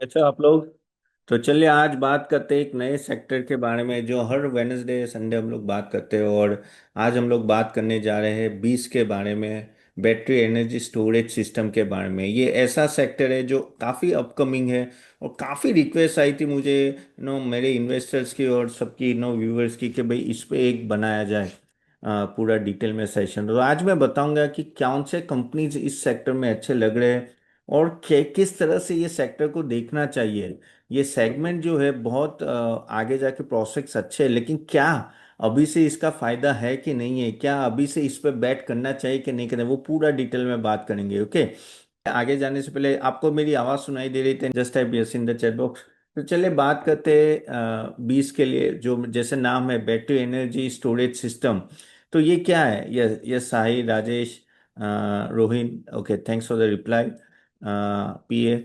अच्छा आप लोग। तो चलिए आज बात करते हैं एक नए सेक्टर के बारे में जो हर वेनसडे संडे हम लोग बात करते हैं। और आज हम लोग बात करने जा रहे हैं बीस के बारे में, बैटरी एनर्जी स्टोरेज सिस्टम के बारे में। ये ऐसा सेक्टर है जो काफ़ी अपकमिंग है और काफ़ी रिक्वेस्ट आई थी मुझे मेरे इन्वेस्टर्स की और सबकी व्यूअर्स की कि भाई इस पे एक बनाया जाए पूरा डिटेल में सेशन। तो आज मैं बताऊंगा कि कौन से कंपनीज इस सेक्टर में अच्छे लग रहे हैं और किस तरह से ये सेक्टर को देखना चाहिए। ये सेगमेंट जो है बहुत आगे जाके प्रोस्पेक्ट्स अच्छे हैं, लेकिन क्या अभी से इसका फायदा है कि नहीं है, क्या अभी से इस पे बैट करना चाहिए कि नहीं करना, वो पूरा डिटेल में बात करेंगे। ओके। आगे जाने से पहले आपको मेरी आवाज़ सुनाई दे रही थी? Just type yes in the chat box. तो चलिए बात करते हैं 20 के लिए, जो जैसे नाम है बैटरी एनर्जी स्टोरेज सिस्टम। तो ये क्या है? ये Sahil, Rajesh, Rohin, okay, thanks for the reply पीए।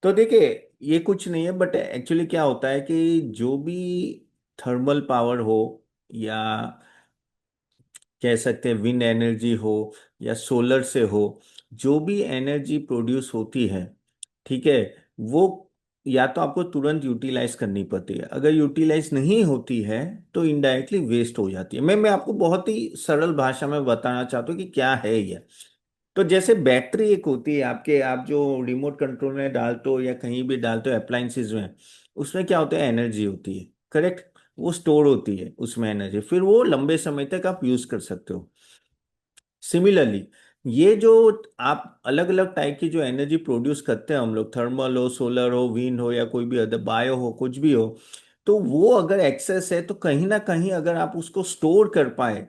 तो देखिए, ये कुछ नहीं है, बट एक्चुअली क्या होता है कि जो भी थर्मल पावर हो या कह सकते हैं विंड एनर्जी हो या सोलर से हो, जो भी एनर्जी प्रोड्यूस होती है, ठीक है, वो या तो आपको तुरंत यूटिलाइज करनी पड़ती है। अगर यूटिलाइज नहीं होती है तो इनडायरेक्टली वेस्ट हो जाती है। मैं आपको बहुत ही सरल भाषा में बताना चाहता हूँ कि क्या है ये। तो जैसे बैटरी एक होती है आपके, आप जो रिमोट कंट्रोल में डालते हो या कहीं भी डालते हो अप्लायंसेस में, उसमें क्या होता है? एनर्जी होती है, करेक्ट। वो स्टोर होती है उसमें एनर्जी, फिर वो लंबे समय तक आप यूज कर सकते हो। सिमिलरली ये जो आप अलग अलग टाइप की जो एनर्जी प्रोड्यूस करते हैं हम लोग, थर्मल हो, सोलर हो, विंड हो या कोई भी अदर बायो हो, कुछ भी हो, तो वो अगर एक्सेस है तो कहीं ना कहीं अगर आप उसको स्टोर कर पाए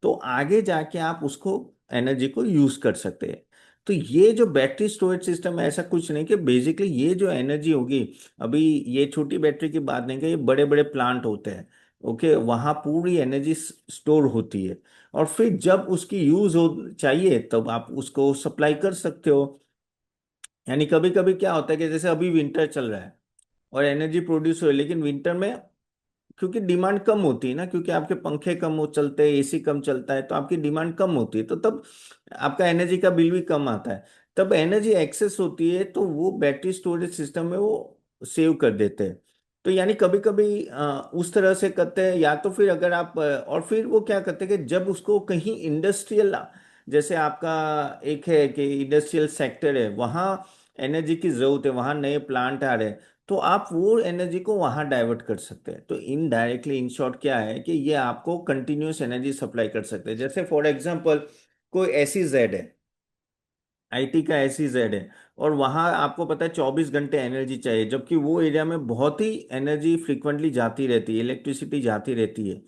तो आगे जाके आप उसको एनर्जी को यूज कर सकते हैं। तो ये जो बैटरी स्टोरेज सिस्टम है, ऐसा कुछ नहीं कि बेसिकली ये जो एनर्जी होगी, अभी ये छोटी बैटरी की बात नहीं कि ये बड़े बड़े प्लांट होते हैं, ओके, वहां पूरी एनर्जी स्टोर होती है और फिर जब उसकी यूज हो चाहिए तब आप उसको सप्लाई कर सकते हो। यानी कभी कभी क्या होता है कि जैसे अभी विंटर चल रहा है और एनर्जी प्रोड्यूस हो रही है, लेकिन विंटर में क्योंकि डिमांड कम होती है ना, क्योंकि आपके पंखे कम हो चलते हैं, एसी कम चलता है, तो आपकी डिमांड कम होती है, तो तब आपका एनर्जी का बिल भी कम आता है। तब एनर्जी एक्सेस होती है तो वो बैटरी स्टोरेज सिस्टम में वो सेव कर देते हैं। तो यानी कभी कभी उस तरह से करते हैं, या तो फिर अगर आप और फिर वो क्या करते हैं कि जब उसको कहीं इंडस्ट्रियल, जैसे आपका एक है कि इंडस्ट्रियल सेक्टर है, वहाँ एनर्जी की जरूरत है, वहाँ नए प्लांट आ रहे हैं, तो आप वो एनर्जी को वहां डाइवर्ट कर सकते हैं। तो इनडायरेक्टली इन शॉर्ट क्या है कि ये आपको कंटिन्यूस एनर्जी सप्लाई कर सकते हैं। जैसे फॉर एग्जांपल कोई ऐसी जेड है, आईटी का ऐसी जेड है, और वहां आपको पता है 24 घंटे एनर्जी चाहिए, जबकि वो एरिया में बहुत ही एनर्जी फ्रिक्वेंटली जाती रहती है, इलेक्ट्रिसिटी जाती रहती है।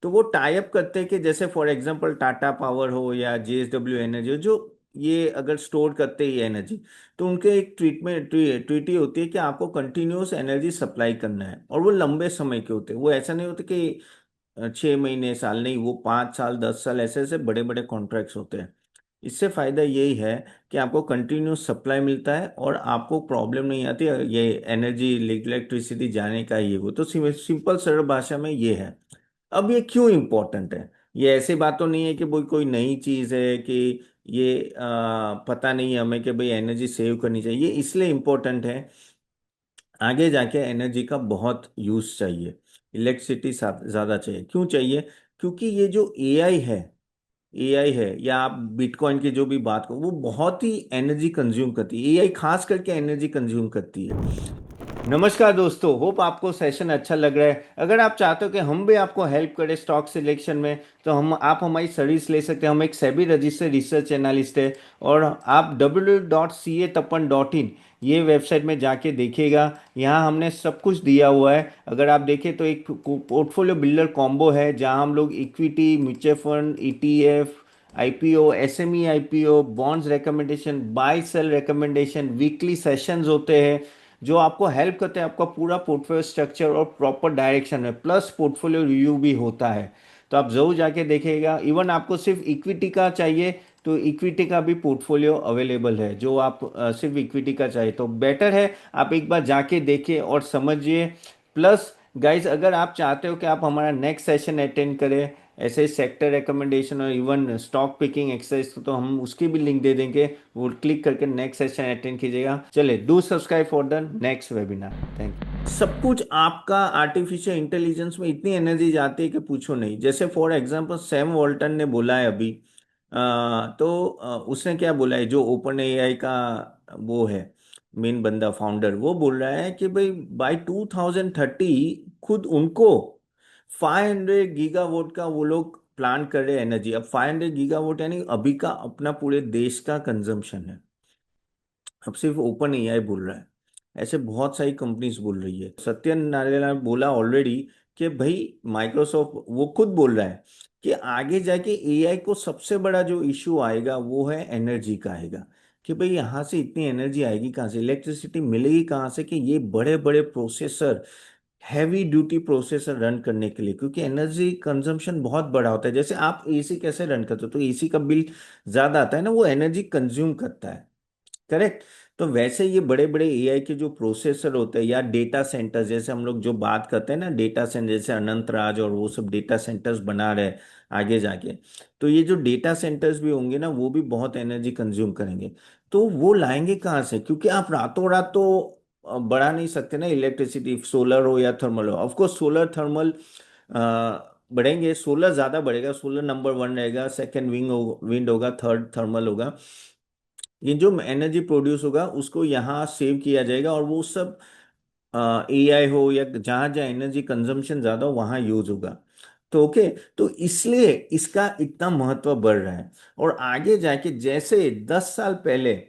तो वो टाई अप करते हैं कि जैसे फॉर एग्जांपल टाटा पावर हो या जेएसडब्ल्यू एनर्जी हो, जो ये अगर स्टोर करते ही एनर्जी, तो उनके एक ट्रीटमेंट ट्रीटी होती है कि आपको कंटिन्यूस एनर्जी सप्लाई करना है, और वो लंबे समय के होते हैं। वो ऐसा नहीं होता कि 6 महीने साल, नहीं, वो 5 साल 10 साल ऐसे ऐसे बड़े बड़े कॉन्ट्रैक्ट्स होते हैं। इससे फायदा यही है कि आपको कंटिन्यूस सप्लाई मिलता है और आपको प्रॉब्लम नहीं आती ये एनर्जी इलेक्ट्रिसिटी जाने का। ये वो तो सिंपल सरल भाषा में ये है। अब ये क्यों इम्पोर्टेंट है? ये ऐसी बात तो नहीं है कि कोई कोई नई चीज है कि ये पता नहीं है हमें कि भाई एनर्जी सेव करनी चाहिए। ये इसलिए इम्पोर्टेंट है, आगे जाके एनर्जी का बहुत यूज चाहिए, इलेक्ट्रिसिटी ज़्यादा चाहिए। क्यों चाहिए? क्योंकि ये जो एआई है या आप बिटकॉइन की जो भी बात करो, वो बहुत ही एनर्जी कंज्यूम करती है। एआई खास करके एनर्जी कंज्यूम करती है। नमस्कार दोस्तों, होप आपको सेशन अच्छा लग रहा है। अगर आप चाहते हो कि हम भी आपको हेल्प करें स्टॉक सिलेक्शन में, तो हम आप हमारी सर्विस ले सकते हैं। हम एक सेबी रजिस्टर्ड रिसर्च एनालिस्ट है, और आप www.catappan.in ये वेबसाइट में जाके देखिएगा। यहाँ हमने सब कुछ दिया हुआ है। अगर आप देखें तो एक पोर्टफोलियो बिल्डर कॉम्बो है, जहाँ हम लोग equity, mutual fund, ETF, IPO, SME IPO, bonds recommendation, buy sell recommendation, weekly sessions होते हैं जो आपको हेल्प करते हैं आपका पूरा पोर्टफोलियो स्ट्रक्चर और प्रॉपर डायरेक्शन में, प्लस पोर्टफोलियो रिव्यू भी होता है। तो आप जरूर जाके देखिएगा। इवन आपको सिर्फ इक्विटी का चाहिए तो इक्विटी का भी पोर्टफोलियो अवेलेबल है, जो आप सिर्फ इक्विटी का चाहिए तो बेटर है आप एक बार जाके देखिए और समझिए। प्लस गाइज, अगर आप चाहते हो कि आप हमारा नेक्स्ट सेशन अटेंड करें ऐसे सेक्टर रिकमेंडेशन और इवन स्टॉक पिकिंग एक्सरसाइज तो हम उसकी भी लिंक दे देंगे, वो क्लिक करके नेक्स्ट सेशन अटेंड कीजिएगा। चले, do subscribe for the next webinar. Thank you. सब कुछ आपका आर्टिफिशियल इंटेलिजेंस में इतनी एनर्जी जाती है कि पूछो नहीं। जैसे फॉर एग्जांपल सैम वॉल्टन ने बोला है अभी, उसने क्या बोला है, जो ओपन एआई का वो है मेन बंदा फाउंडर, वो बोल रहा है कि भाई बाय 2030 खुद उनको 500 गीगावाट का वो लोग प्लान कर रहे हैं एनर्जी। अब 500 गीगावाट यानी अभी का अपना पूरे देश का कंजम्पशन है। अब सिर्फ ओपन एआई बोल रहा है, ऐसे बहुत सारी कंपनीज बोल रही है। सत्य नारायण ने बोला ऑलरेडी कि भाई माइक्रोसॉफ्ट वो खुद बोल रहा है कि आगे जाके एआई को सबसे बड़ा जो इशू आएगा वो है एनर्जी का आएगा। कि भाई यहाँ से इतनी एनर्जी आएगी कहाँ से, इलेक्ट्रिसिटी मिलेगी कहाँ से, कि ये बड़े बड़े processor, heavy duty processor run करने के लिए, क्योंकि एनर्जी कंजम्पशन बहुत बड़ा होता है। जैसे आप एसी कैसे रन करते हो, तो एसी का बिल ज्यादा आता है ना, वो एनर्जी कंज्यूम करता है, करेक्ट। तो वैसे ये बड़े बड़े एआई के जो प्रोसेसर होते हैं या डेटा सेंटर, जैसे हम लोग जो बात करते हैं ना डेटा सेंटर, जैसे अनंत राज और वो सब डेटा सेंटर्स बना रहे हैं आगे जाके, तो ये जो डेटा सेंटर्स भी होंगे ना वो भी बहुत एनर्जी कंज्यूम करेंगे। तो वो लाएंगे कहाँ से, क्योंकि आप रातों रात तो बढ़ा नहीं सकते ना इलेक्ट्रिसिटी, सोलर हो या थर्मल हो। ऑफकोर्स सोलर थर्मल बढ़ेंगे, सोलर ज्यादा बढ़ेगा, सोलर नंबर वन रहेगा, सेकंड विंड होगा, थर्ड थर्मल होगा। ये जो एनर्जी प्रोड्यूस होगा उसको यहाँ सेव किया जाएगा और वो सब एआई हो या जहां जहां एनर्जी कंजम्पशन ज्यादा हो वहां यूज होगा। तो ओके, तो इसलिए इसका इतना महत्व बढ़ रहा है। और आगे जाके जैसे 10 साल पहले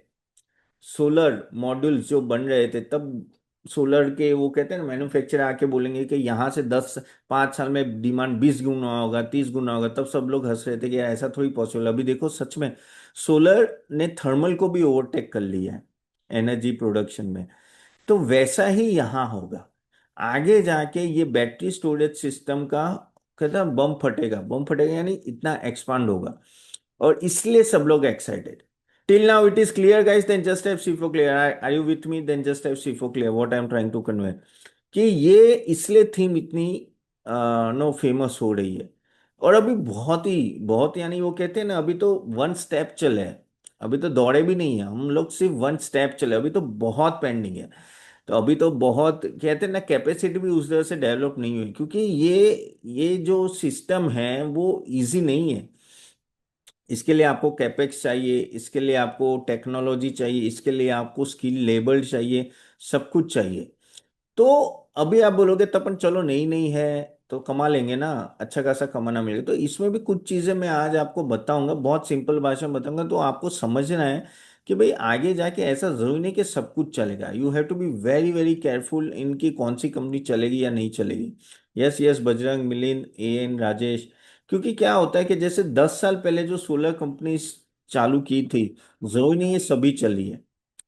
सोलर मॉड्यूल्स जो बन रहे थे, तब सोलर के वो कहते हैं ना मैन्युफैक्चरर आके बोलेंगे कि यहाँ से 5 साल में डिमांड 20 गुना होगा, 30 गुना होगा, तब सब लोग हंस रहे थे कि यार ऐसा थोड़ी पॉसिबल। अभी देखो सच में सोलर ने थर्मल को भी ओवरटेक कर लिया है एनर्जी प्रोडक्शन में। तो वैसा ही यहाँ होगा आगे जाके, ये बैटरी स्टोरेज सिस्टम का कहता है बम फटेगा, बम फटेगा यानी इतना एक्सपांड होगा। और इसलिए सब लोग excited. Till now it is clear guys, then just type C for clear. Are you with me? Then just type C for clear. What I am trying to convey कि ये इसलिए थीम इतनी know famous हो रही है। और अभी बहुत यानी वो कहते हैं ना, अभी तो वन स्टेप चले हैं, अभी तो दौड़े भी नहीं है हम लोग, सिर्फ वन स्टेप चले, अभी तो बहुत पेंडिंग है। तो अभी तो बहुत कहते हैं ना कैपेसिटी भी उस तरह से डेवलप नहीं हुई, क्योंकि ये जो सिस्टम है वो इजी नहीं है। इसके लिए आपको कैपेक्स चाहिए, इसके लिए आपको टेक्नोलॉजी चाहिए, इसके लिए आपको स्किल लेबर चाहिए, सब कुछ चाहिए। तो अभी आप बोलोगे तो अपन चलो नहीं नहीं है तो कमा लेंगे ना, अच्छा खासा कमाना मिलेगा। तो इसमें भी कुछ चीजें मैं आज आपको बताऊंगा, बहुत सिंपल भाषा में बताऊंगा, तो आपको समझना है कि भाई आगे जाके ऐसा जरूरी नहीं कि सब कुछ चलेगा। You have to be very very careful इनकी कौन सी कंपनी चलेगी या नहीं चलेगी। Yes yes Bajrang, Milind, A N Rajesh. क्योंकि क्या होता है कि जैसे 10 साल पहले जो सोलर कंपनी चालू की थी, जरूरी नहीं है सभी चली है,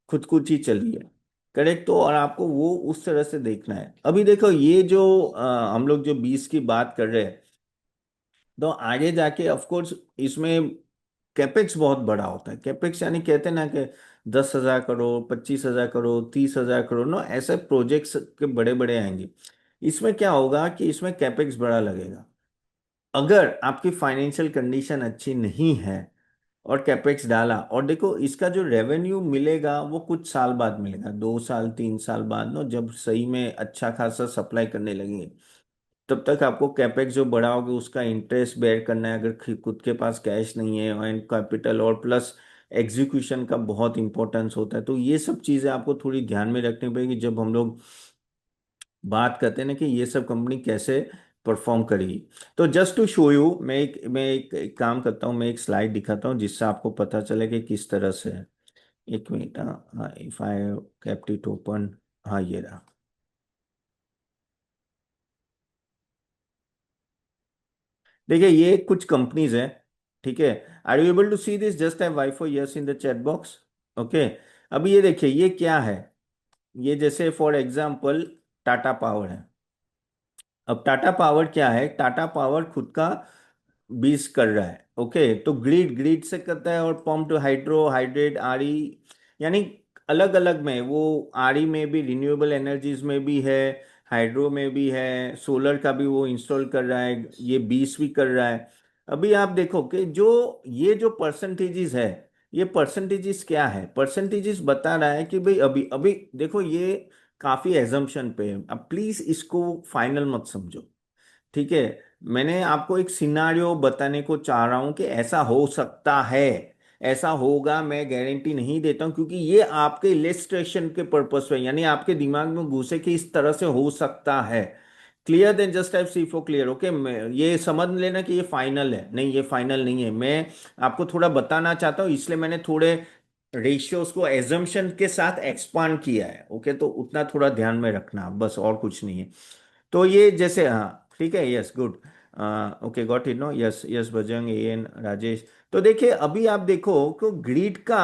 खुद कुछ ही चली है, करेक्ट। तो और आपको वो उस तरह से देखना है। अभी देखो ये जो हम लोग जो 20 की बात कर रहे हैं, तो आगे जाके ऑफ कोर्स इसमें कैपेक्स बहुत बड़ा होता है। कैपेक्स यानी कहते हैं ना कि 10,000 करोड़, 25,000 करोड़, 30,000 करोड़, नो ऐसे प्रोजेक्ट्स के बड़े बड़े आएंगे। इसमें क्या होगा कि इसमें कैपेक्स बड़ा लगेगा। अगर आपकी फाइनेंशियल कंडीशन अच्छी नहीं है और कैपेक्स डाला, और देखो इसका जो रेवेन्यू मिलेगा वो कुछ साल बाद मिलेगा, 2 साल 3 साल बाद, नो जब सही में अच्छा खासा सप्लाई करने लगेंगे, तब तक आपको कैपेक्स जो बढ़ाओगे उसका इंटरेस्ट बेयर करना है। अगर खुद के पास कैश नहीं है एंड कैपिटल, और प्लस एग्जीक्यूशन का बहुत इंपॉर्टेंस होता है। तो ये सब चीजें आपको थोड़ी ध्यान में रखनी पड़ेगी जब हम लोग बात करते हैं ना कि ये सब कंपनी कैसे परफॉर्म करेगी। तो जस्ट टू शो यू, एक काम करता हूँ, मैं एक स्लाइड दिखाता हूँ जिससे आपको पता चले कि किस तरह से है। एक मिनट, हाँ if I kept it open, हाँ ये रहा। देखिए ये कुछ कंपनीज हैं, ठीक है। Are you able to see this? Just type Y for yes in the chat box. Okay, अभी ये देखिए ये क्या है। ये जैसे फॉर एग्जांपल टाटा पावर है। अब टाटा पावर क्या है, टाटा पावर खुद का बीस कर रहा है, ओके। तो ग्रिड ग्रिड से करता है, और पंप हाइड्रो हाइड्रेट आरई, यानी अलग अलग में वो आरई में भी रिन्यूएबल एनर्जीज में भी है, हाइड्रो में भी है, सोलर का भी वो इंस्टॉल कर रहा है, ये 20 भी कर रहा है। अभी आप देखो कि जो ये जो परसेंटेजेस है, ये परसेंटेजेस क्या है, परसेंटेजेस बता रहा है कि भाई अभी अभी देखो ये काफी एजम्पशन पे है, अब प्लीज इसको फाइनल मत समझो। ठीक है, मैंने आपको एक सिनारियो बताने को चाह रहा हूं कि ऐसा हो सकता है, ऐसा होगा, मैं गारंटी नहीं देता हूं, क्योंकि ये आपके इलेस्ट्रेशन के पर्पस पे, यानी आपके दिमाग में घुसे कि इस तरह से हो सकता है। Clear then just type C for clear, okay. ये समझ लेना कि ये फाइनल है, नहीं ये फाइनल नहीं है, मैं आपको थोड़ा बताना चाहता हूँ, इसलिए मैंने थोड़े रेशियोज को एजम्पशन के साथ एक्सपांड किया है, ओके। तो उतना थोड़ा ध्यान में रखना, बस और कुछ नहीं है। तो ये जैसे, हाँ ठीक है, yes good, okay got it, no, yes yes Bajrang, AN, Rajesh. तो देखिए अभी आप देखो कि ग्रिड का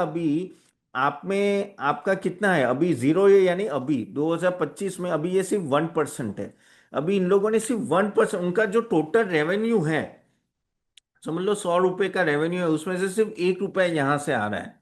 अभी आप में आपका कितना है, अभी जीरो है, यानी अभी 2025 में अभी ये सिर्फ 1% है। अभी इन लोगों ने सिर्फ 1%, उनका जो टोटल रेवेन्यू है, समझ लो 100 रुपए का रेवेन्यू है, उसमें से सिर्फ 1 रुपया यहां से आ रहा है।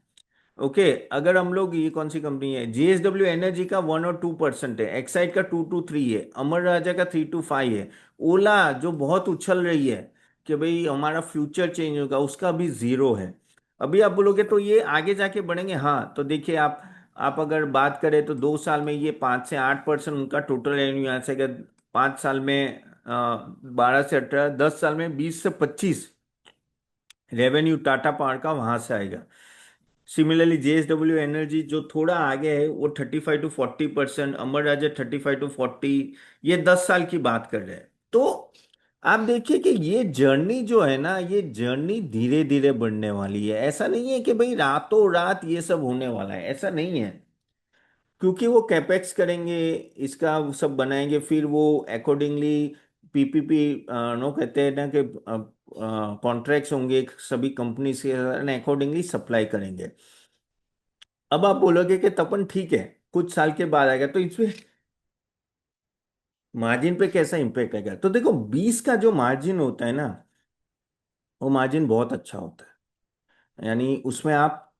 ओके, अगर हम लोग, ये कौन सी कंपनी है, जेएसडब्ल्यू एनर्जी का 1 और 2% है, एक्साइड का 2 to 3 है, अमर राजा का 3 to 5 है, ओला जो बहुत उछल रही है कि भाई हमारा फ्यूचर चेंज होगा, उसका भी जीरो है। अभी आप बोलोगे तो ये आगे जाके बढ़ेंगे, हाँ तो देखिए आप अगर बात करें तो 2 साल में ये 5 से 8% उनका टोटल रेवेन्यू यहाँ से, अगर 5 साल में 12 से 18, 10 साल में 20 से 25 रेवेन्यू टाटा पावर का वहां से आएगा। सिमिलरली जेएसडब्ल्यू एनर्जी जो थोड़ा आगे है, वो 35 to 40%, अमर राजा 35 to 40, ये 10 साल की बात कर रहे हैं। तो आप देखिए कि ये जर्नी जो है ना, ये जर्नी धीरे धीरे बढ़ने वाली है, ऐसा नहीं है कि भाई रातों रात ये सब होने वाला है, ऐसा नहीं है। क्योंकि वो कैपेक्स करेंगे, इसका वो सब बनाएंगे, फिर वो अकॉर्डिंगली पीपीपी, नो कहते हैं ना कि कॉन्ट्रैक्ट्स होंगे सभी कंपनी के, अकॉर्डिंगली सप्लाई करेंगे। अब आप बोलोगे कि तपन ठीक है, कुछ साल के बाद आएगा, तो इसमें मार्जिन पे कैसा इंपैक्ट आएगा, तो देखो 20 का जो मार्जिन होता है ना, वो मार्जिन बहुत अच्छा होता है, यानी उसमें आप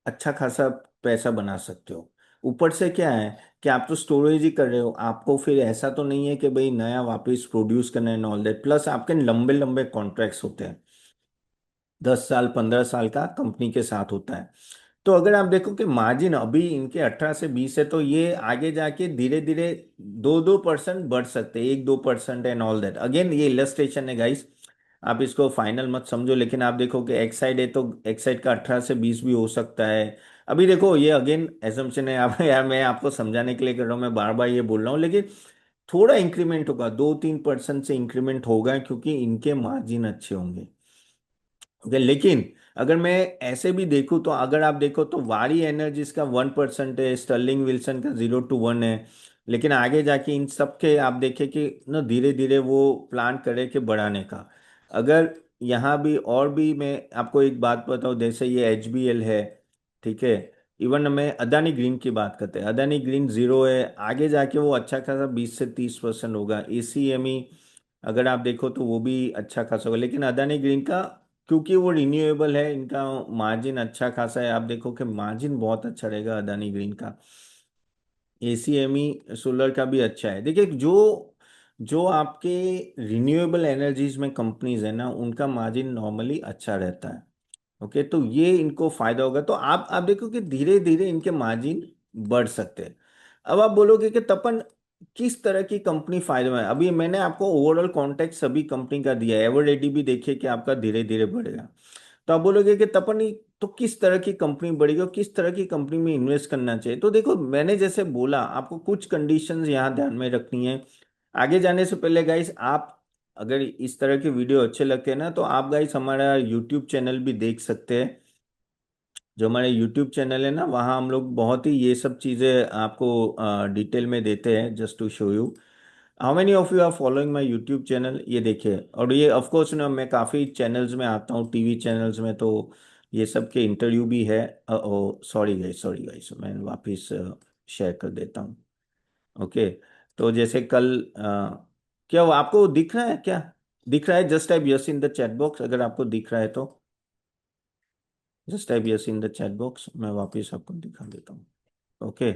अच्छा खासा पैसा बना सकते हो। ऊपर से क्या है कि आप तो स्टोरेज ही कर रहे हो, आपको फिर ऐसा तो नहीं है कि भाई नया वापस प्रोड्यूस करना है, ऑल दैट, प्लस आपके लंबे लंबे कॉन्ट्रैक्ट्स होते हैं, 10 साल 15 साल का कंपनी के साथ होता है। तो अगर आप देखो कि मार्जिन अभी इनके 18 से 20 है, तो ये आगे जाके धीरे धीरे 2-2% बढ़ सकते हैं, 1-2% एंड ऑल दैट, अगेन ये इलस्ट्रेशन है गाइस, आप इसको फाइनल मत समझो। लेकिन आप देखो कि एक्साइड है, तो एक्साइड का 18 से 20 भी हो सकता है। अभी देखो ये अगेन एजम्पशन है, आप यार मैं आपको समझाने के लिए कर रहा हूँ, मैं बार बार ये बोल रहा हूँ, लेकिन थोड़ा इंक्रीमेंट होगा, 2-3% से इंक्रीमेंट होगा, क्योंकि इनके मार्जिन अच्छे होंगे। ओके, लेकिन अगर मैं ऐसे भी देखूं, तो अगर आप देखो तो वारी एनर्जीज का 1% है, स्टर्लिंग विल्सन का 0 to 1 है। लेकिन आगे जाके इन सब के आप देखें कि ना धीरे धीरे वो प्लान करे कि बढ़ाने का। अगर यहाँ भी और भी मैं आपको एक बात बताऊं, जैसे ये एचबीएल है, ठीक है, इवन मैं अदानी ग्रीन की बात करते हैं, अदानी ग्रीन जीरो है, आगे जाके वो अच्छा खासा 20 से 30% होगा। एसीएमई अगर आप देखो तो वो भी अच्छा खासा होगा, लेकिन अदानी ग्रीन का, क्योंकि वो रिन्यूएबल है, इनका मार्जिन अच्छा खासा है, आप देखो कि मार्जिन बहुत अच्छा रहेगा अदानी ग्रीन का। एसीएमई सोलर का भी अच्छा है। देखिए जो जो आपके रिन्यूएबल एनर्जीज में कंपनीज है ना, उनका मार्जिन नॉर्मली अच्छा रहता है। ओके, तो ये इनको फायदा होगा, तो आप देखो कि धीरे धीरे इनके मार्जिन बढ़ सकते हैं। अब आप बोलोगे कि तपन किस तरह की कंपनी फायदे में है, अभी मैंने आपको ओवरऑल कॉन्टेक्ट सभी कंपनी का दिया है, एवरेडी भी देखिए कि आपका धीरे धीरे बढ़ेगा। तो आप बोलोगे कि तपन तो किस तरह की कंपनी बढ़ेगी और किस तरह की कंपनी में इन्वेस्ट करना चाहिए, तो देखो मैंने जैसे बोला, आपको कुछ कंडीशंस यहाँ ध्यान में रखनी है। आगे जाने से पहले गाइस, आप अगर इस तरह के वीडियो अच्छे लगते हैं ना, तो आप गाइस हमारा यूट्यूब चैनल भी देख सकते हैं। जो हमारे यूट्यूब चैनल है ना, वहाँ हम लोग बहुत ही ये सब चीज़ें आपको डिटेल में देते हैं, just to show you. How many of you are following my YouTube channel, ये देखिए, और ये ऑफ कोर्स ना मैं काफ़ी चैनल्स में आता हूँ, टीवी चैनल्स में, तो ये सब के इंटरव्यू भी है। ओ सॉरी गाइस, मैं वापस शेयर कर देता हूँ। ओके, तो जैसे कल क्या वो आपको दिख रहा है क्या, दिख रहा है, just type yes in the chat box, अगर आपको दिख रहा है तो just type yes in the chat box, मैं वापस आपको दिखा देता हूँ। ओके,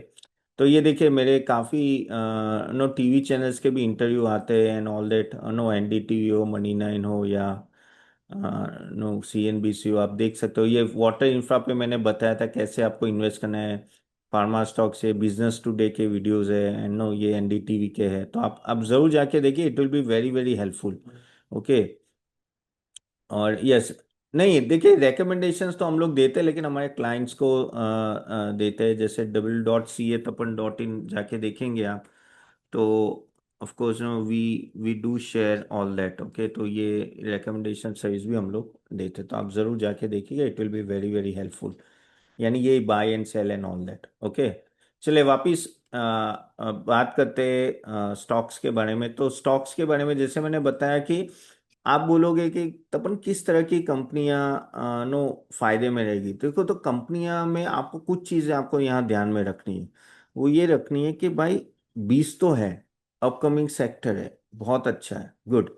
तो ये देखिए मेरे काफ़ी नो टीवी चैनल्स के भी इंटरव्यू आते हैं and all that, no NDTV हो, मनी नाइन हो, या नो सीएनबीसी हो, आप देख सकते हो। ये वाटर इंफ्रा पे मैंने बताया था कैसे आपको इन्वेस्ट करना है। फार्मा स्टॉक से बिजनेस टुडे के वीडियोस है एंड नो ये एनडीटीवी के है, तो आप जरूर जाके देखिए, it will be very very helpful. Okay. और यस, नहीं देखिए रिकमेंडेशंस तो हम लोग देते हैं, लेकिन हमारे क्लाइंट्स को देते हैं। जैसे www.ca तपन डॉट इन जाके देखेंगे आप, तो of course no we do share all that. Okay, तो ये रिकमेंडेशन सर्विस भी हम लोग देते हैं, तो आप ज़रूर जाके देखिएगा, it will be very very helpful. यानी ये buy and sell and all that. Okay, चलिए वापिस बात करते हैं स्टॉक्स के बारे में। तो स्टॉक्स के बारे में जैसे मैंने बताया कि आप बोलोगे कि तपन किस तरह की कंपनियां नो फायदे में रहेगी। देखो, तो कंपनियां में आपको कुछ चीजें आपको यहाँ ध्यान में रखनी है। वो ये रखनी है कि भाई 20 तो है, अपकमिंग सेक्टर है, बहुत अच्छा है, गुड।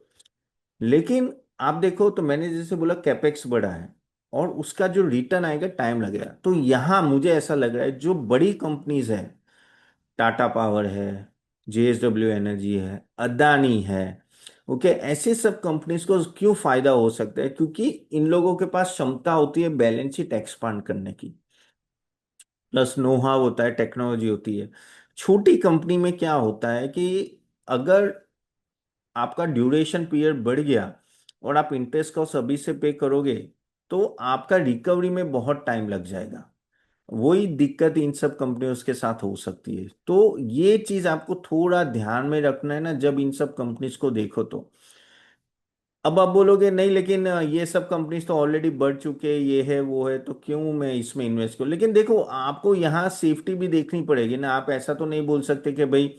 लेकिन आप देखो तो मैंने जैसे बोला कैपेक्स बढ़ा है, और उसका जो रिटर्न आएगा टाइम लगेगा। तो यहाँ मुझे ऐसा लग रहा है जो बड़ी कंपनीज है, टाटा पावर है, जेएसडब्ल्यू एनर्जी है, अदानी है, ओके, ऐसे सब कंपनीज को क्यों फायदा हो सकता है? क्योंकि इन लोगों के पास क्षमता होती है बैलेंस शीट एक्सपांड करने की, प्लस नो हाउ होता है, टेक्नोलॉजी होती है। छोटी कंपनी में क्या होता है कि अगर आपका ड्यूरेशन पीरियड बढ़ गया और आप इंटरेस्ट कॉस्ट अभी से पे करोगे, तो आपका रिकवरी में बहुत टाइम लग जाएगा। वही दिक्कत इन सब कंपनियों के साथ हो सकती है। तो ये चीज आपको थोड़ा ध्यान में रखना है ना, जब इन सब कंपनीज को देखो तो। अब आप बोलोगे नहीं लेकिन ये सब कंपनीज तो ऑलरेडी बढ़ चुके हैं, ये है वो है, तो क्यों मैं इसमें इन्वेस्ट करूं? लेकिन देखो, आपको यहाँ सेफ्टी भी देखनी पड़ेगी ना। आप ऐसा तो नहीं बोल सकते कि भाई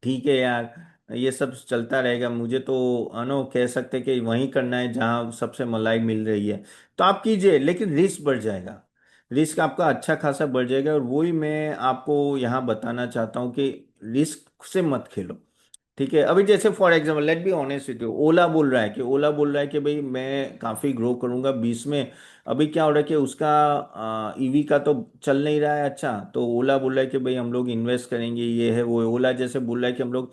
ठीक है यार, ये सब चलता रहेगा, मुझे तो अनो कह सकते कि वहीं करना है जहां सबसे मलाई मिल रही है। तो आप कीजिए, लेकिन रिस्क बढ़ जाएगा, रिस्क आपका अच्छा खासा बढ़ जाएगा। और वही मैं आपको यहाँ बताना चाहता हूँ कि रिस्क से मत खेलो। ठीक है, अभी जैसे for example let be honest with you, Ola बोल रहा है कि भाई मैं काफी ग्रो करूंगा 20 में। अभी क्या हो रहा है कि उसका ईवी का तो चल नहीं रहा है अच्छा, तो ओला बोल रहा है कि भाई हम लोग इन्वेस्ट करेंगे, ये है वो है। ओला जैसे बोल रहा है कि हम लोग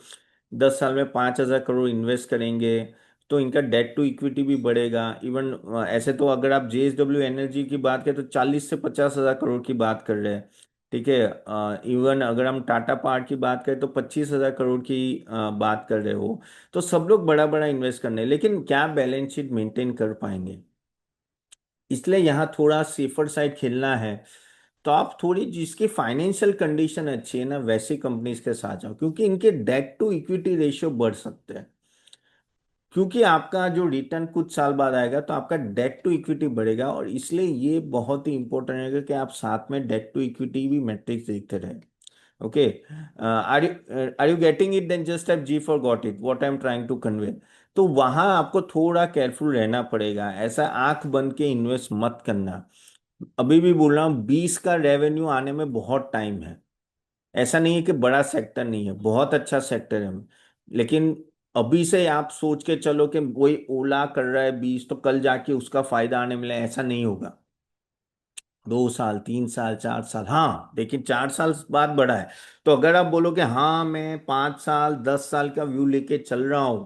10 साल में 5,000 करोड़ इन्वेस्ट करेंगे, तो इनका डेट टू इक्विटी भी बढ़ेगा। इवन ऐसे तो अगर आप जेएसडब्ल्यू एनर्जी की बात करें तो 40 से 50 हजार करोड़ की बात कर रहे हैं। ठीक है, इवन अगर हम टाटा पार्ट की बात करें तो 25,000 करोड़ की बात कर रहे हो। तो सब लोग बड़ा बड़ा इन्वेस्ट करने, लेकिन क्या बैलेंस शीट मेंटेन कर पाएंगे? इसलिए यहाँ थोड़ा सेफर साइड खेलना है। तो आप थोड़ी जिसकी फाइनेंशियल कंडीशन अच्छी है ना, वैसी कंपनीज के साथ जाओ, क्योंकि इनके डेट टू इक्विटी रेशियो बढ़ सकते हैं। क्योंकि आपका जो रिटर्न कुछ साल बाद आएगा, तो आपका डेट टू इक्विटी बढ़ेगा, और इसलिए ये बहुत ही इंपॉर्टेंट है कि आप साथ में डेट टू इक्विटी भी मैट्रिक्स देखते रहे। Okay, are you getting it? Then just have G for got it, what I am trying to convey. तो वहां आपको थोड़ा केयरफुल रहना पड़ेगा, ऐसा आंख बंद के इन्वेस्ट मत करना। अभी भी बोल रहा हूँ, 20 का रेवेन्यू आने में बहुत टाइम है। ऐसा नहीं है कि बड़ा सेक्टर नहीं है, बहुत अच्छा सेक्टर है। लेकिन अभी से आप सोच के चलो कि वही ओला कर रहा है 20, तो कल जाके उसका फायदा आने मिले, ऐसा नहीं होगा। 2 साल, 3 साल, 4 साल, हाँ लेकिन 4 साल बाद बढ़ा है। तो अगर आप बोलो कि हाँ मैं 5 साल 10 साल का व्यू लेके चल रहा हूं,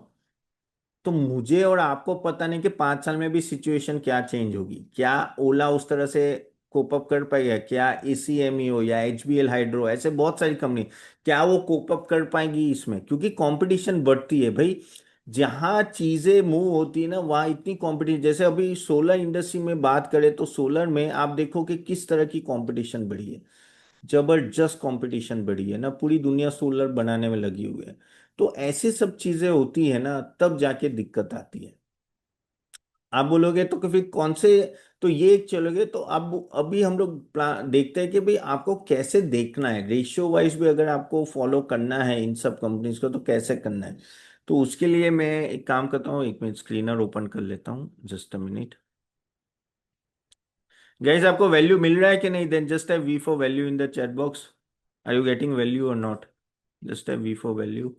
तो मुझे और आपको पता नहीं कि 5 साल में भी सिचुएशन क्या चेंज होगी। क्या ओला उस तरह से कोप अप कर पाएगा? क्या एसीएमई हो या एचबीएल हाइड्रो, ऐसे बहुत सारी कंपनी, क्या वो कोप अप कर पाएंगी इसमें? क्योंकि कंपटीशन बढ़ती है भाई। जहाँ चीजें मूव होती है ना, वहाँ इतनी कंपटीशन। जैसे अभी सोलर इंडस्ट्री में बात करें, तो सोलर में आप देखो कि किस तरह की कंपटीशन बढ़ी है। जबरदस्त कंपटीशन बढ़ी है ना, पूरी दुनिया सोलर बनाने में लगी हुई है। तो ऐसे सब चीजें होती है ना, तब जाके दिक्कत आती है। आप बोलोगे तो कि फिर कौन से, तो ये चलोगे तो अब अभी हम लोग प्लान देखते हैं कि भाई आपको कैसे देखना है, रेशियो वाइज भी अगर आपको फॉलो करना है इन सब कंपनीज को, तो कैसे करना है। तो उसके लिए मैं एक काम करता हूँ, 1 मिनट स्क्रीनर ओपन कर लेता हूँ, जस्ट अ मिनट। गाइस, आपको वैल्यू मिल रहा है कि नहीं? Then just V for value in the chat box. Are you getting value or not? Just V for value.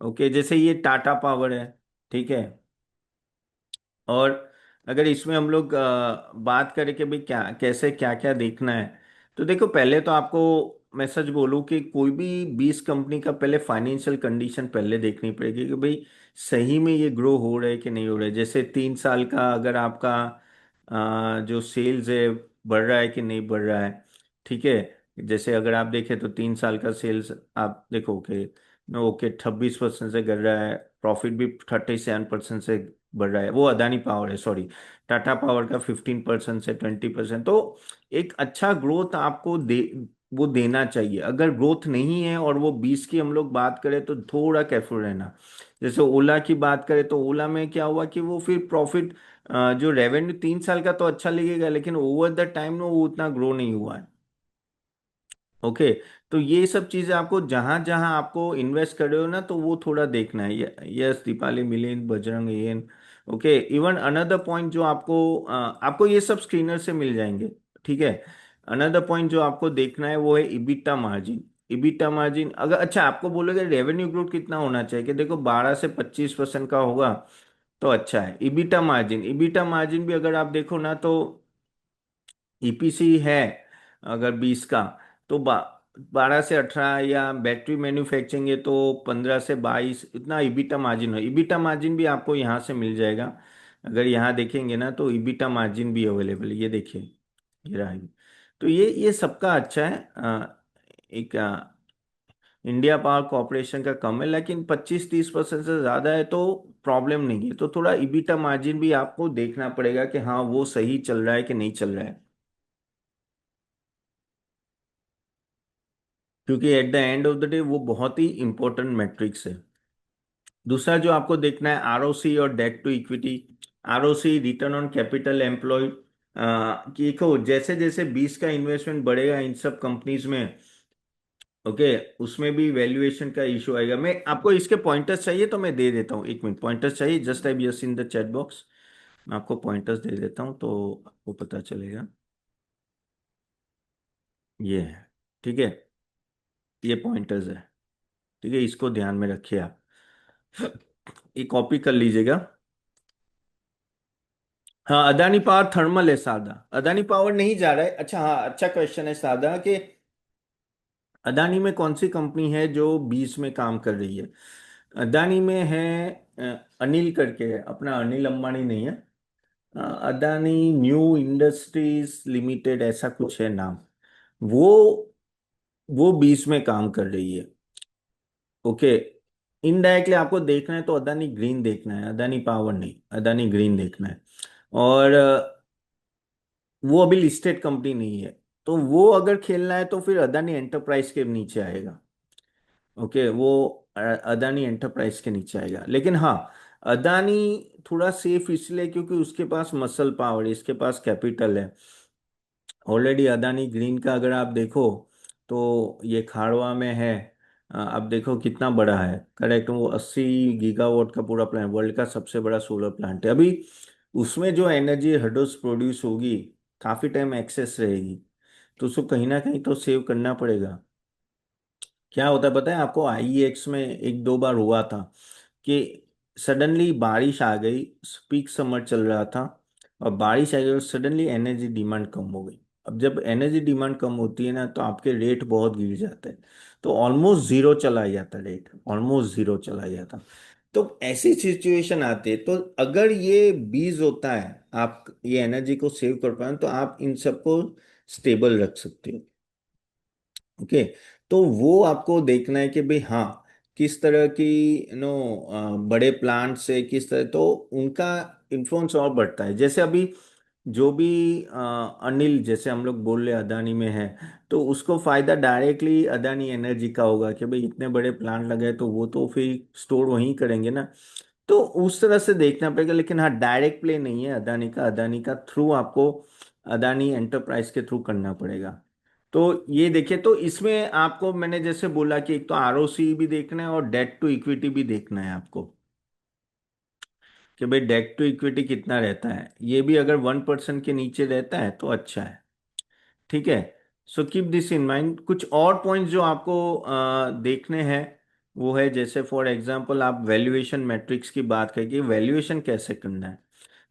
Okay, जैसे ये टाटा पावर है, ठीक है। और अगर इसमें हम लोग बात करें कि भाई क्या कैसे क्या क्या देखना है, तो देखो, पहले तो आपको मैं सच बोलूं कि कोई भी 20 कंपनी का पहले फाइनेंशियल कंडीशन पहले देखनी पड़ेगी कि भाई सही में ये ग्रो हो रहा है कि नहीं हो रहा है। जैसे 3 साल का अगर आपका जो सेल्स है बढ़ रहा है कि नहीं बढ़ रहा है, ठीक है। जैसे अगर आप देखें तो 3 साल का सेल्स आप देखो कि ओके 26% से बढ़ रहा है, प्रॉफिट भी 37% से बढ़ रहा है। वो अदानी पावर है, सॉरी, टाटा पावर का 15% से 20%। तो एक अच्छा ग्रोथ आपको वो देना चाहिए। अगर ग्रोथ नहीं है और वो 20 की हम लोग बात करें तो थोड़ा केयरफुल रहना। जैसे ओला की बात करें तो ओला में क्या हुआ कि वो फिर प्रॉफिट, जो रेवेन्यू 3 साल का तो अच्छा लगेगा लेकिन ओवर द टाइम वो उतना ग्रो नहीं हुआ है। ओके। तो ये सब चीजें आपको जहां जहां आपको इन्वेस्ट कर रहे हो ना तो वो थोड़ा देखना है। Yes, Deepali Milind, Bajrang, N. Okay. Even another point जो आपको आपको ये सब स्क्रीनर से मिल जाएंगे, ठीक है। अनदर पॉइंट जो आपको देखना है वो है इबिटा मार्जिन। इबिटा मार्जिन अगर अच्छा आपको बोलोगे रेवेन्यू ग्रोथ कितना होना चाहिए, कि देखो 12 से 25% का होगा तो अच्छा है। इबिटा मार्जिन, इबिटा मार्जिन भी अगर आप देखो ना तो ईपीसी है अगर 20 का तो 12 से 18, या बैटरी मैन्युफैक्चरिंग है तो 15 से 22, इतना ईबिटा मार्जिन है। ईबिटा मार्जिन भी आपको यहाँ से मिल जाएगा। अगर यहाँ देखेंगे ना तो ईबिटा मार्जिन भी अवेलेबल है, ये देखिए, ये रहा है। तो ये सबका अच्छा है। एक इंडिया पावर कॉरपोरेशन का कम है लेकिन 25-30% से ज्यादा है तो प्रॉब्लम नहीं है। तो थोड़ा ईबिटा मार्जिन भी आपको देखना पड़ेगा कि हाँ वो सही चल रहा है कि नहीं चल रहा है, क्योंकि eight the end of the day वो बहुत ही इंपॉर्टेंट मैट्रिक्स है। दूसरा जो आपको देखना है आरओसी और debt to equity. ROC return on capital employed, कि देखो जैसे जैसे 20 का इन्वेस्टमेंट बढ़ेगा इन सब कंपनीज में, ओके, उसमें भी वैल्यूएशन का इशू आएगा। मैं आपको इसके पॉइंटर्स चाहिए तो मैं दे देता हूँ, 1 मिनट, पॉइंटर्स चाहिए, just type yes in the chat box. मैं आपको पॉइंटर्स दे देता हूँ तो आपको पता चलेगा। ये है, ठीक है, ये पॉइंटर्स है, ठीक है, इसको ध्यान में रखिए आप। ये कॉपी कर लीजिएगा। हाँ, अदानी पावर थर्मल है सादा, अदानी पावर नहीं जा रहा है। अच्छा, हाँ, अच्छा क्वेश्चन है सादा कि अदानी में कौन सी कंपनी है जो 20 में काम कर रही है। अदानी में है अनिल करके है, अपना अनिल अंबानी नहीं है। अदानी न्यू इंडस्ट्रीज लिमिटेड ऐसा कुछ है नाम। वो वो 20 में काम कर रही है। ओके। इनडायरेक्टली आपको देखना है तो अदानी ग्रीन देखना है, अदानी पावर नहीं, अदानी ग्रीन देखना है। और वो अभी लिस्टेड कंपनी नहीं है। तो वो अगर खेलना है तो फिर अदानी एंटरप्राइज के नीचे आएगा। ओके, वो अदानी एंटरप्राइज के नीचे आएगा। लेकिन हाँ, अदानी थोड़ा सेफ इसलिए क्योंकि उसके पास मसल पावर है, इसके पास कैपिटल है। ऑलरेडी अदानी ग्रीन का अगर आप देखो तो ये खाड़वा में है। आप देखो कितना बड़ा है, करेक्ट, वो 80 गीगावाट का पूरा प्लांट, वर्ल्ड का सबसे बड़ा सोलर प्लांट है। अभी उसमें जो एनर्जी हडोस प्रोड्यूस होगी काफी टाइम एक्सेस रहेगी, तो उसको कहीं ना कहीं तो सेव करना पड़ेगा। क्या होता है पता है आपको, आईईएक्स में 1-2 बार हुआ था कि सडनली बारिश आ गई, पीक समर चल रहा था, और बारिश आ गई और सडनली एनर्जी डिमांड कम हो गई। अब जब एनर्जी डिमांड कम होती है ना तो आपके रेट बहुत गिर जाते हैं, तो ऑलमोस्ट जीरो चला जाता रेट, ऑलमोस्ट जीरो चला जाता। तो ऐसी सिचुएशन आती है, तो अगर ये बीज होता है, आप ये एनर्जी को सेव कर पाए तो आप इन सबको स्टेबल रख सकते हो। ओके। तो वो आपको देखना है कि भाई हाँ किस तरह की बड़े प्लांट से किस तरह, तो उनका इन्फ्लुएंस और बढ़ता है। जैसे अभी जो भी अनिल जैसे हम लोग बोल रहे अदानी में है, तो उसको फायदा डायरेक्टली अदानी एनर्जी का होगा कि भाई इतने बड़े प्लांट लगे तो वो तो फिर स्टोर वहीं करेंगे ना। तो उस तरह से देखना पड़ेगा। लेकिन हाँ, डायरेक्ट प्ले नहीं है अदानी का, अदानी का थ्रू आपको अदानी एंटरप्राइज के थ्रू करना पड़ेगा। तो ये देखिए, तो इसमें आपको मैंने जैसे बोला कि एक तो आरओसी भी देखना है और डेट टू इक्विटी भी देखना है आपको, कि भाई डेट टू इक्विटी कितना रहता है। ये भी अगर 1% के नीचे रहता है तो अच्छा है, ठीक है। So keep this in mind. कुछ और पॉइंट्स जो आपको देखने हैं वो है, जैसे फॉर एग्जांपल आप वैल्यूएशन मैट्रिक्स की बात करें कि वैल्यूएशन कैसे करना है।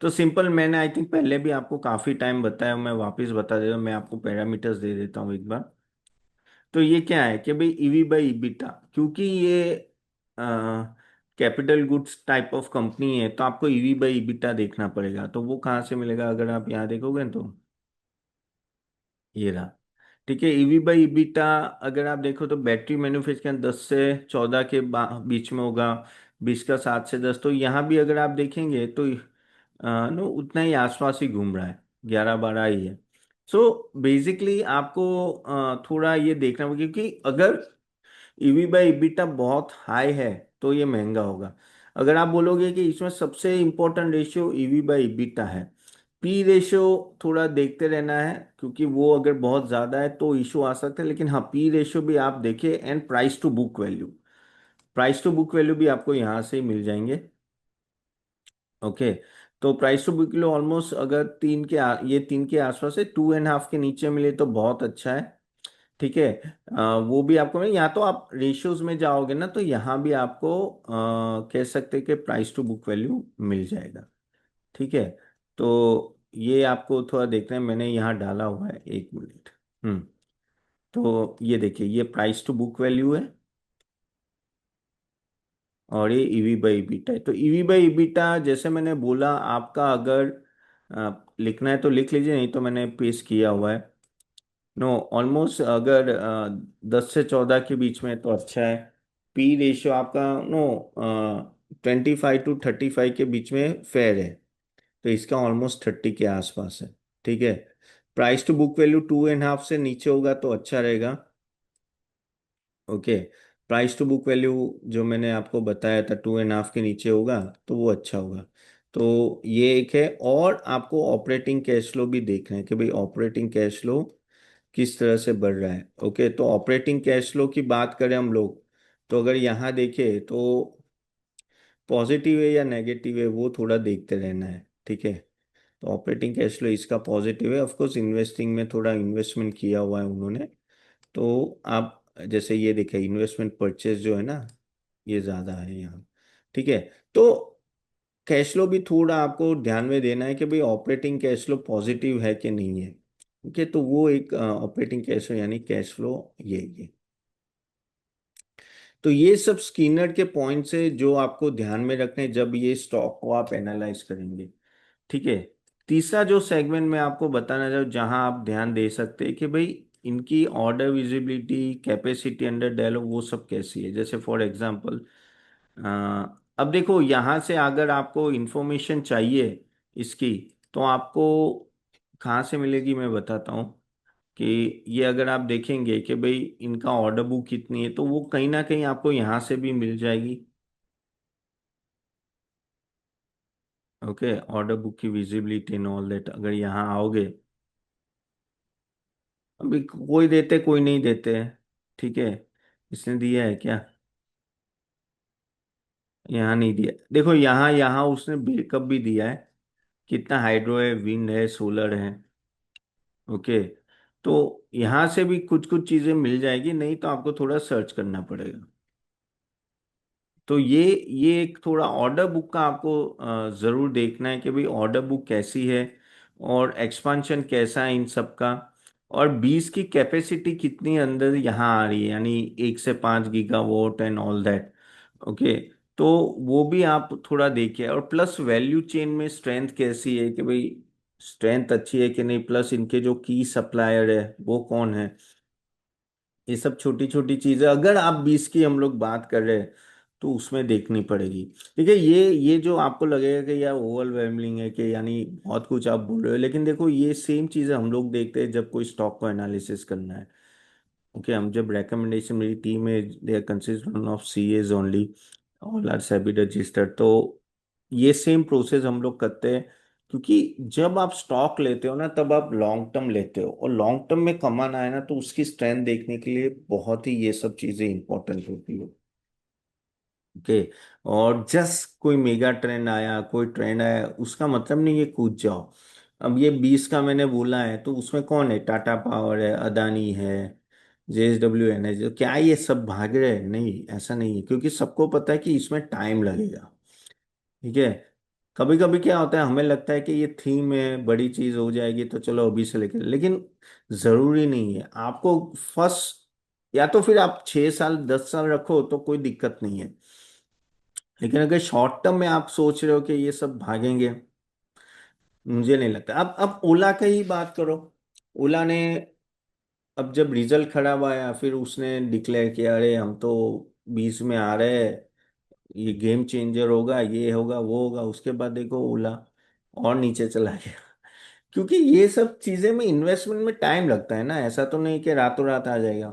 तो सिंपल, मैंने आई थिंक पहले भी आपको काफी टाइम बताया, मैं वापस बता देता हूँ, मैं आपको पैरामीटर्स दे देता हूँ एक बार। तो ये क्या है कि भाई ईवी बाई ईबिटा, क्योंकि ये capital goods type of company है, तो आपको ईवी बाई ईबिटा देखना पड़ेगा। तो वो कहाँ से मिलेगा, अगर आप यहाँ देखोगे तो ये रहा। ठीक है, ईवी बाई ईबिटा अगर आप देखो तो बैटरी मैन्युफैक्चरिंग 10 से 14 के बीच में होगा, 20 का 7 से 10। तो यहाँ भी अगर आप देखेंगे तो नो उतना ही आसपास ही घूम रहा है, 11-12 ही है। सो बेसिकली आपको थोड़ा ये देखना होगा, क्योंकि अगर ईवी बाई ईबिटा बहुत हाई है तो ये महंगा होगा। अगर आप बोलोगे कि इसमें सबसे important ratio EV by EBITDA है, पी रेशियो थोड़ा देखते रहना है, क्योंकि वो अगर बहुत ज्यादा है तो इशू आ सकता है। लेकिन हाँ, पी रेशियो भी आप देखिए, and price to book value, price to book value भी आपको यहाँ से ही मिल जाएंगे। ओके, तो price to book value almost अगर ये 3 के आसपास है, 2.5 के नीचे मिले तो बहुत अच्छा है। ठीक है, वो भी आपको या तो आप रेशियोज में जाओगे ना, तो यहाँ भी आपको कह सकते हैं कि प्राइस टू बुक वैल्यू मिल जाएगा। ठीक है, तो ये आपको थोड़ा देखना है, मैंने यहाँ डाला हुआ है, 1 मिनट। हम्म, तो ये देखिए, ये प्राइस टू बुक वैल्यू है, और ये ईवी बाई ईबिटा है। तो ईवी बाई ईबिटा जैसे मैंने बोला, आपका अगर लिखना है तो लिख लीजिए, नहीं तो मैंने पेश किया हुआ है। नो, ऑलमोस्ट अगर 10 से 14 के बीच में तो अच्छा है। पी रेशियो आपका नो 25 to 35 के बीच में फेयर है, तो इसका ऑलमोस्ट 30 के आसपास है। ठीक है, प्राइस टू बुक वैल्यू 2.5 से नीचे होगा तो अच्छा रहेगा। Okay, price to book value जो मैंने आपको बताया था 2.5 के नीचे होगा तो वो अच्छा होगा। तो ये एक है, और आपको ऑपरेटिंग कैश फ्लो भी देखना है कि भाई ऑपरेटिंग कैश फ्लो किस तरह से बढ़ रहा है। ओके, तो ऑपरेटिंग कैश फ्लो की बात करें हम लोग, तो अगर यहाँ देखें तो पॉजिटिव है या नेगेटिव है वो थोड़ा देखते रहना है। ठीक है, तो ऑपरेटिंग कैश फ्लो इसका पॉजिटिव है, ऑफ कोर्स इन्वेस्टिंग में थोड़ा इन्वेस्टमेंट किया हुआ है उन्होंने। तो आप जैसे ये देखें, इन्वेस्टमेंट परचेज जो है ना, ये ज़्यादा है यहाँ। ठीक है, तो कैश फ्लो भी थोड़ा आपको ध्यान में देना है कि भाई ऑपरेटिंग कैश फ्लो पॉजिटिव है कि नहीं है। ओके, तो वो एक ऑपरेटिंग कैश फ्लो यानी कैश फ्लो, ये तो ये सब स्किनर के पॉइंट्स है जो आपको ध्यान में रखने हैं जब ये स्टॉक को आप एनालाइज करेंगे। ठीक है, तीसरा जो सेगमेंट मैं आपको बताना चाहूँ जहां आप ध्यान दे सकते हैं कि भाई इनकी order visibility, capacity under develop, वो सब कैसी है। जैसे फॉर एग्जांपल, अब देखो यहाँ से अगर आपको इंफॉर्मेशन चाहिए इसकी, तो आपको कहाँ से मिलेगी मैं बताता हूँ। कि ये अगर आप देखेंगे कि भाई इनका ऑर्डर बुक कितनी है, तो वो कहीं ना कहीं आपको यहाँ से भी मिल जाएगी। ओके, ऑर्डर बुक की विजिबिलिटी एंड ऑल दैट, अगर यहाँ आओगे, अभी कोई देते कोई नहीं देते हैं। ठीक है, इसने दिया है क्या, यहाँ नहीं दिया। देखो यहाँ यहाँ उसने ब्रेकअप भी दिया है, कितना हाइड्रो है, विंड है, सोलर है। ओके, तो यहाँ से भी कुछ कुछ चीजें मिल जाएगी, नहीं तो आपको थोड़ा सर्च करना पड़ेगा। तो ये एक थोड़ा ऑर्डर बुक का आपको जरूर देखना है कि भाई ऑर्डर बुक कैसी है, और एक्सपांशन कैसा है इन सब का, और 20 की कैपेसिटी कितनी अंदर यहाँ आ रही है, यानी 1 से 5 gigawatt and all that. Okay, तो वो भी आप थोड़ा देखिए, और प्लस वैल्यू चेन में स्ट्रेंथ कैसी है कि भाई स्ट्रेंथ अच्छी है कि नहीं, प्लस इनके जो की सप्लायर है वो कौन है। ये सब छोटी छोटी चीजें अगर आप 20 की हम लोग बात कर रहे हैं तो उसमें देखनी पड़ेगी। ठीक है, ये जो आपको लगेगा कि यार ओवरवेलमिंग है कि यानी बहुत कुछ आप बोल रहे हो, लेकिन देखो ये सेम चीजें हम लोग देखते हैं जब कोई स्टॉक को एनालिसिस करना है। ओके, हम जब रिकमेंडेशन, मेरी टीम है, they are consistent of CAs only, all are SEBI registered, तो ये सेम प्रोसेस हम लोग करते हैं। क्योंकि जब आप स्टॉक लेते हो ना, तब आप लॉन्ग टर्म लेते हो, और लॉन्ग टर्म में कमाना है ना, तो उसकी स्ट्रेंथ देखने के लिए बहुत ही ये सब चीजें इंपॉर्टेंट होती है। ओके, और जस्ट कोई मेगा ट्रेंड आया, कोई ट्रेंड आया, उसका मतलब नहीं ये कूद जाओ। अब ये 20 का मैंने बोला है, तो उसमें कौन है, टाटा पावर है, अदानी है, जेएसडब्ल्यू एनर्जी, क्या ये सब भाग रहे हैं? नहीं, ऐसा नहीं है, क्योंकि सबको पता है कि इसमें टाइम लगेगा। ठीक है, कभी कभी क्या होता है, हमें लगता है कि ये थीम है, बड़ी चीज हो जाएगी तो चलो अभी से लेकर, लेकिन जरूरी नहीं है आपको। फर्स्ट, या तो फिर आप 6 साल 10 साल रखो तो कोई दिक्कत नहीं है, लेकिन अगर शॉर्ट टर्म में आप सोच रहे हो कि ये सब भागेंगे, मुझे नहीं लगता। अब ओला का ही बात करो। ओला ने, अब जब रिजल्ट खराब आया फिर उसने डिक्लेयर किया, अरे हम तो 20 में आ रहे हैं, ये गेम चेंजर होगा, ये होगा वो होगा। उसके बाद देखो ओला और नीचे चला गया। क्योंकि ये सब चीजें में इन्वेस्टमेंट में टाइम लगता है ना, ऐसा तो नहीं कि रातों रात आ जाएगा।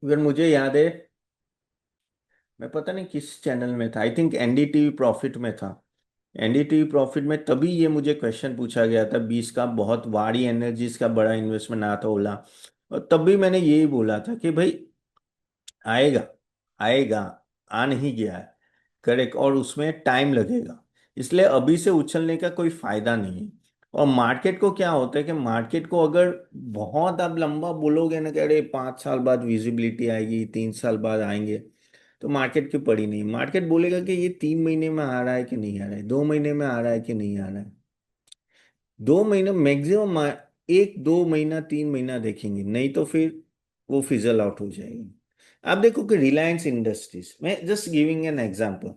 अगर मुझे याद है, मैं पता नहीं किस चैनल में था, आई थिंक एनडीटीवी प्रॉफिट में था। एनडीटीवी प्रॉफिट में तभी ये मुझे क्वेश्चन पूछा गया था, 20 का बहुत वारी एनर्जीज का बड़ा इन्वेस्टमेंट आया था ओला, और तब भी मैंने यही बोला था कि भाई आएगा, आएगा, आ नहीं गया है, करेक्ट, और उसमें टाइम लगेगा, इसलिए अभी से उछलने का कोई फायदा नहीं है। और मार्केट को क्या होता है कि मार्केट को अगर बहुत आप लंबा बोलोगे ना कि अरे 5 साल बाद विजिबिलिटी आएगी, 3 साल बाद आएंगे, तो मार्केट की पड़ी नहीं। मार्केट बोलेगा कि ये 3 महीने में आ रहा है कि नहीं आ रहा है, 2 महीने में आ रहा है कि नहीं आ रहा है। 2 महीने मैक्सिमम, 1 2 महीना 3 महीना देखेंगे, नहीं तो फिर वो फिजल आउट हो जाएगी। आप देखो कि रिलायंस इंडस्ट्रीज, मैं just giving an example,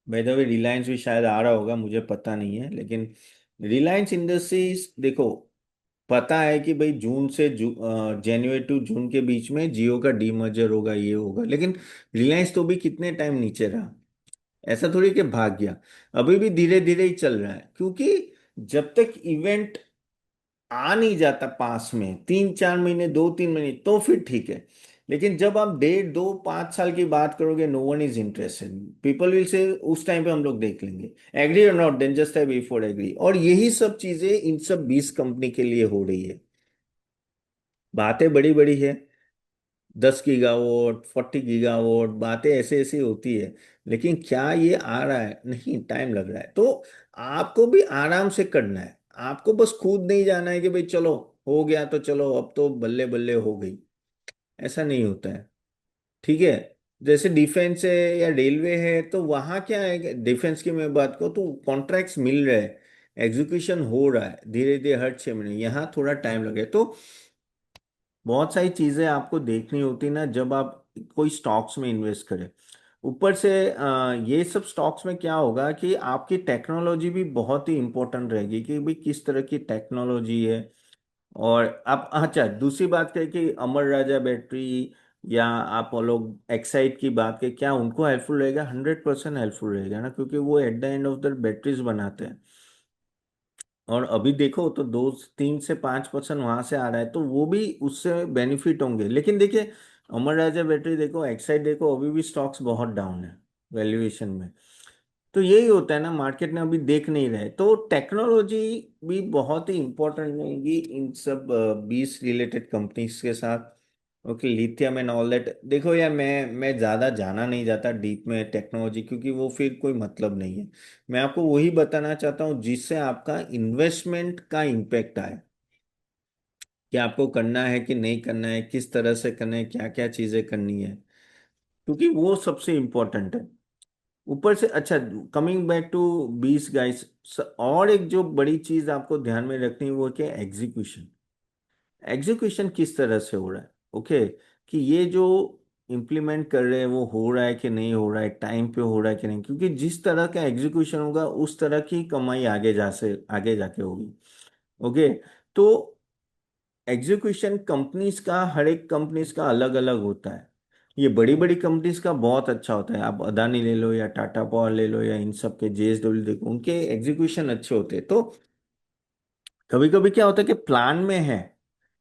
by the way Reliance भी शायद आ रहा होगा, मुझे पता नहीं है, लेकिन रिलायंस इंडस्ट्रीज देखो, पता है कि भाई जून से जनवरी टू जून के बीच में जियो का डीमर्जर होगा, ये होगा, लेकिन रिलायंस तो भी कितने टाइम नीचे रहा, ऐसा थोड़ी कि भाग गया। अभी भी धीरे धीरे ही चल रहा है, क्योंकि जब तक इवेंट आ नहीं जाता पास में, 3 4 महीने 2 3 महीने, तो फिर ठीक है। लेकिन जब आप 1.5 2 5 साल की बात करोगे, no one is interested, people will say उस टाइम पे हम लोग देख लेंगे, एग्री और not, then just before agree. और यही सब चीजें इन सब 20 कंपनी के लिए हो रही है। बातें बड़ी बड़ी है, 10 गीगावाट 40 गीगावाट, बातें ऐसे ऐसे होती है, लेकिन क्या ये आ रहा है, नहीं, टाइम लग रहा है। तो आपको भी आराम से करना है, आपको बस कूद नहीं जाना है कि भाई चलो हो गया तो चलो अब तो बल्ले बल्ले हो गई, ऐसा नहीं होता है। ठीक है, जैसे डिफेंस है या रेलवे है, तो वहां क्या है, डिफेंस की मैं बात करूँ तो कॉन्ट्रैक्ट्स मिल रहे हैं, एग्जीक्यूशन हो रहा है धीरे धीरे हर 6 महीने, यहाँ थोड़ा टाइम लगे। तो बहुत सारी चीजें आपको देखनी होती ना जब आप कोई स्टॉक्स में इन्वेस्ट करें। ऊपर से ये सब स्टॉक्स में क्या होगा कि आपकी टेक्नोलॉजी भी बहुत ही इंपॉर्टेंट रहेगी कि भाई किस तरह की टेक्नोलॉजी है। और आप, अच्छा, दूसरी बात करें कि अमर राजा बैटरी या आप लोग एक्साइड की बात करें, क्या उनको हेल्पफुल रहेगा? 100% हेल्पफुल रहेगा ना, क्योंकि वो eight the end of the batteries बनाते हैं। और अभी देखो तो 2 3 से 5% वहां से आ रहा है, तो वो भी उससे बेनिफिट होंगे। लेकिन देखिए, अमर राजा बैटरी देखो, एक्साइड देखो, अभी भी स्टॉक्स बहुत डाउन है वैल्यूएशन में। तो यही होता है ना, मार्केट ने अभी देख नहीं रहे, तो टेक्नोलॉजी भी बहुत ही इंपॉर्टेंट रहेगी इन सब 20 रिलेटेड कंपनीज के साथ। Okay, lithium and all that, देखो यार, मैं ज़्यादा जाना नहीं जाता डीप में टेक्नोलॉजी, क्योंकि वो फिर कोई मतलब नहीं है। मैं आपको वही बताना चाहता हूँ जिससे आपका इन्वेस्टमेंट का इम्पैक्ट आए, कि आपको करना है कि नहीं करना है, किस तरह से करना है, क्या क्या चीज़ें करनी है, क्योंकि वो सबसे इम्पोर्टेंट है। ऊपर से, अच्छा, कमिंग बैक टू 20 गाइस, और एक जो बड़ी चीज आपको ध्यान में रखनी है वो है कि एग्जीक्यूशन। एग्जीक्यूशन किस तरह से हो रहा है, ओके, कि ये जो इम्प्लीमेंट कर रहे हैं वो हो रहा है कि नहीं हो रहा है, टाइम पे हो रहा है कि नहीं, क्योंकि जिस तरह का एग्जीक्यूशन होगा उस तरह की कमाई आगे जाके होगी। ओके, तो एग्जीक्यूशन कंपनीज का, हर एक कंपनीज का अलग अलग होता है। ये बड़ी बड़ी कंपनीज का बहुत अच्छा होता है, आप अदानी ले लो या टाटा पावर ले लो या इन सब के जेएसडब्ल्यू देखो, उनके एग्जीक्यूशन अच्छे होते हैं। तो कभी कभी क्या होता है कि प्लान में है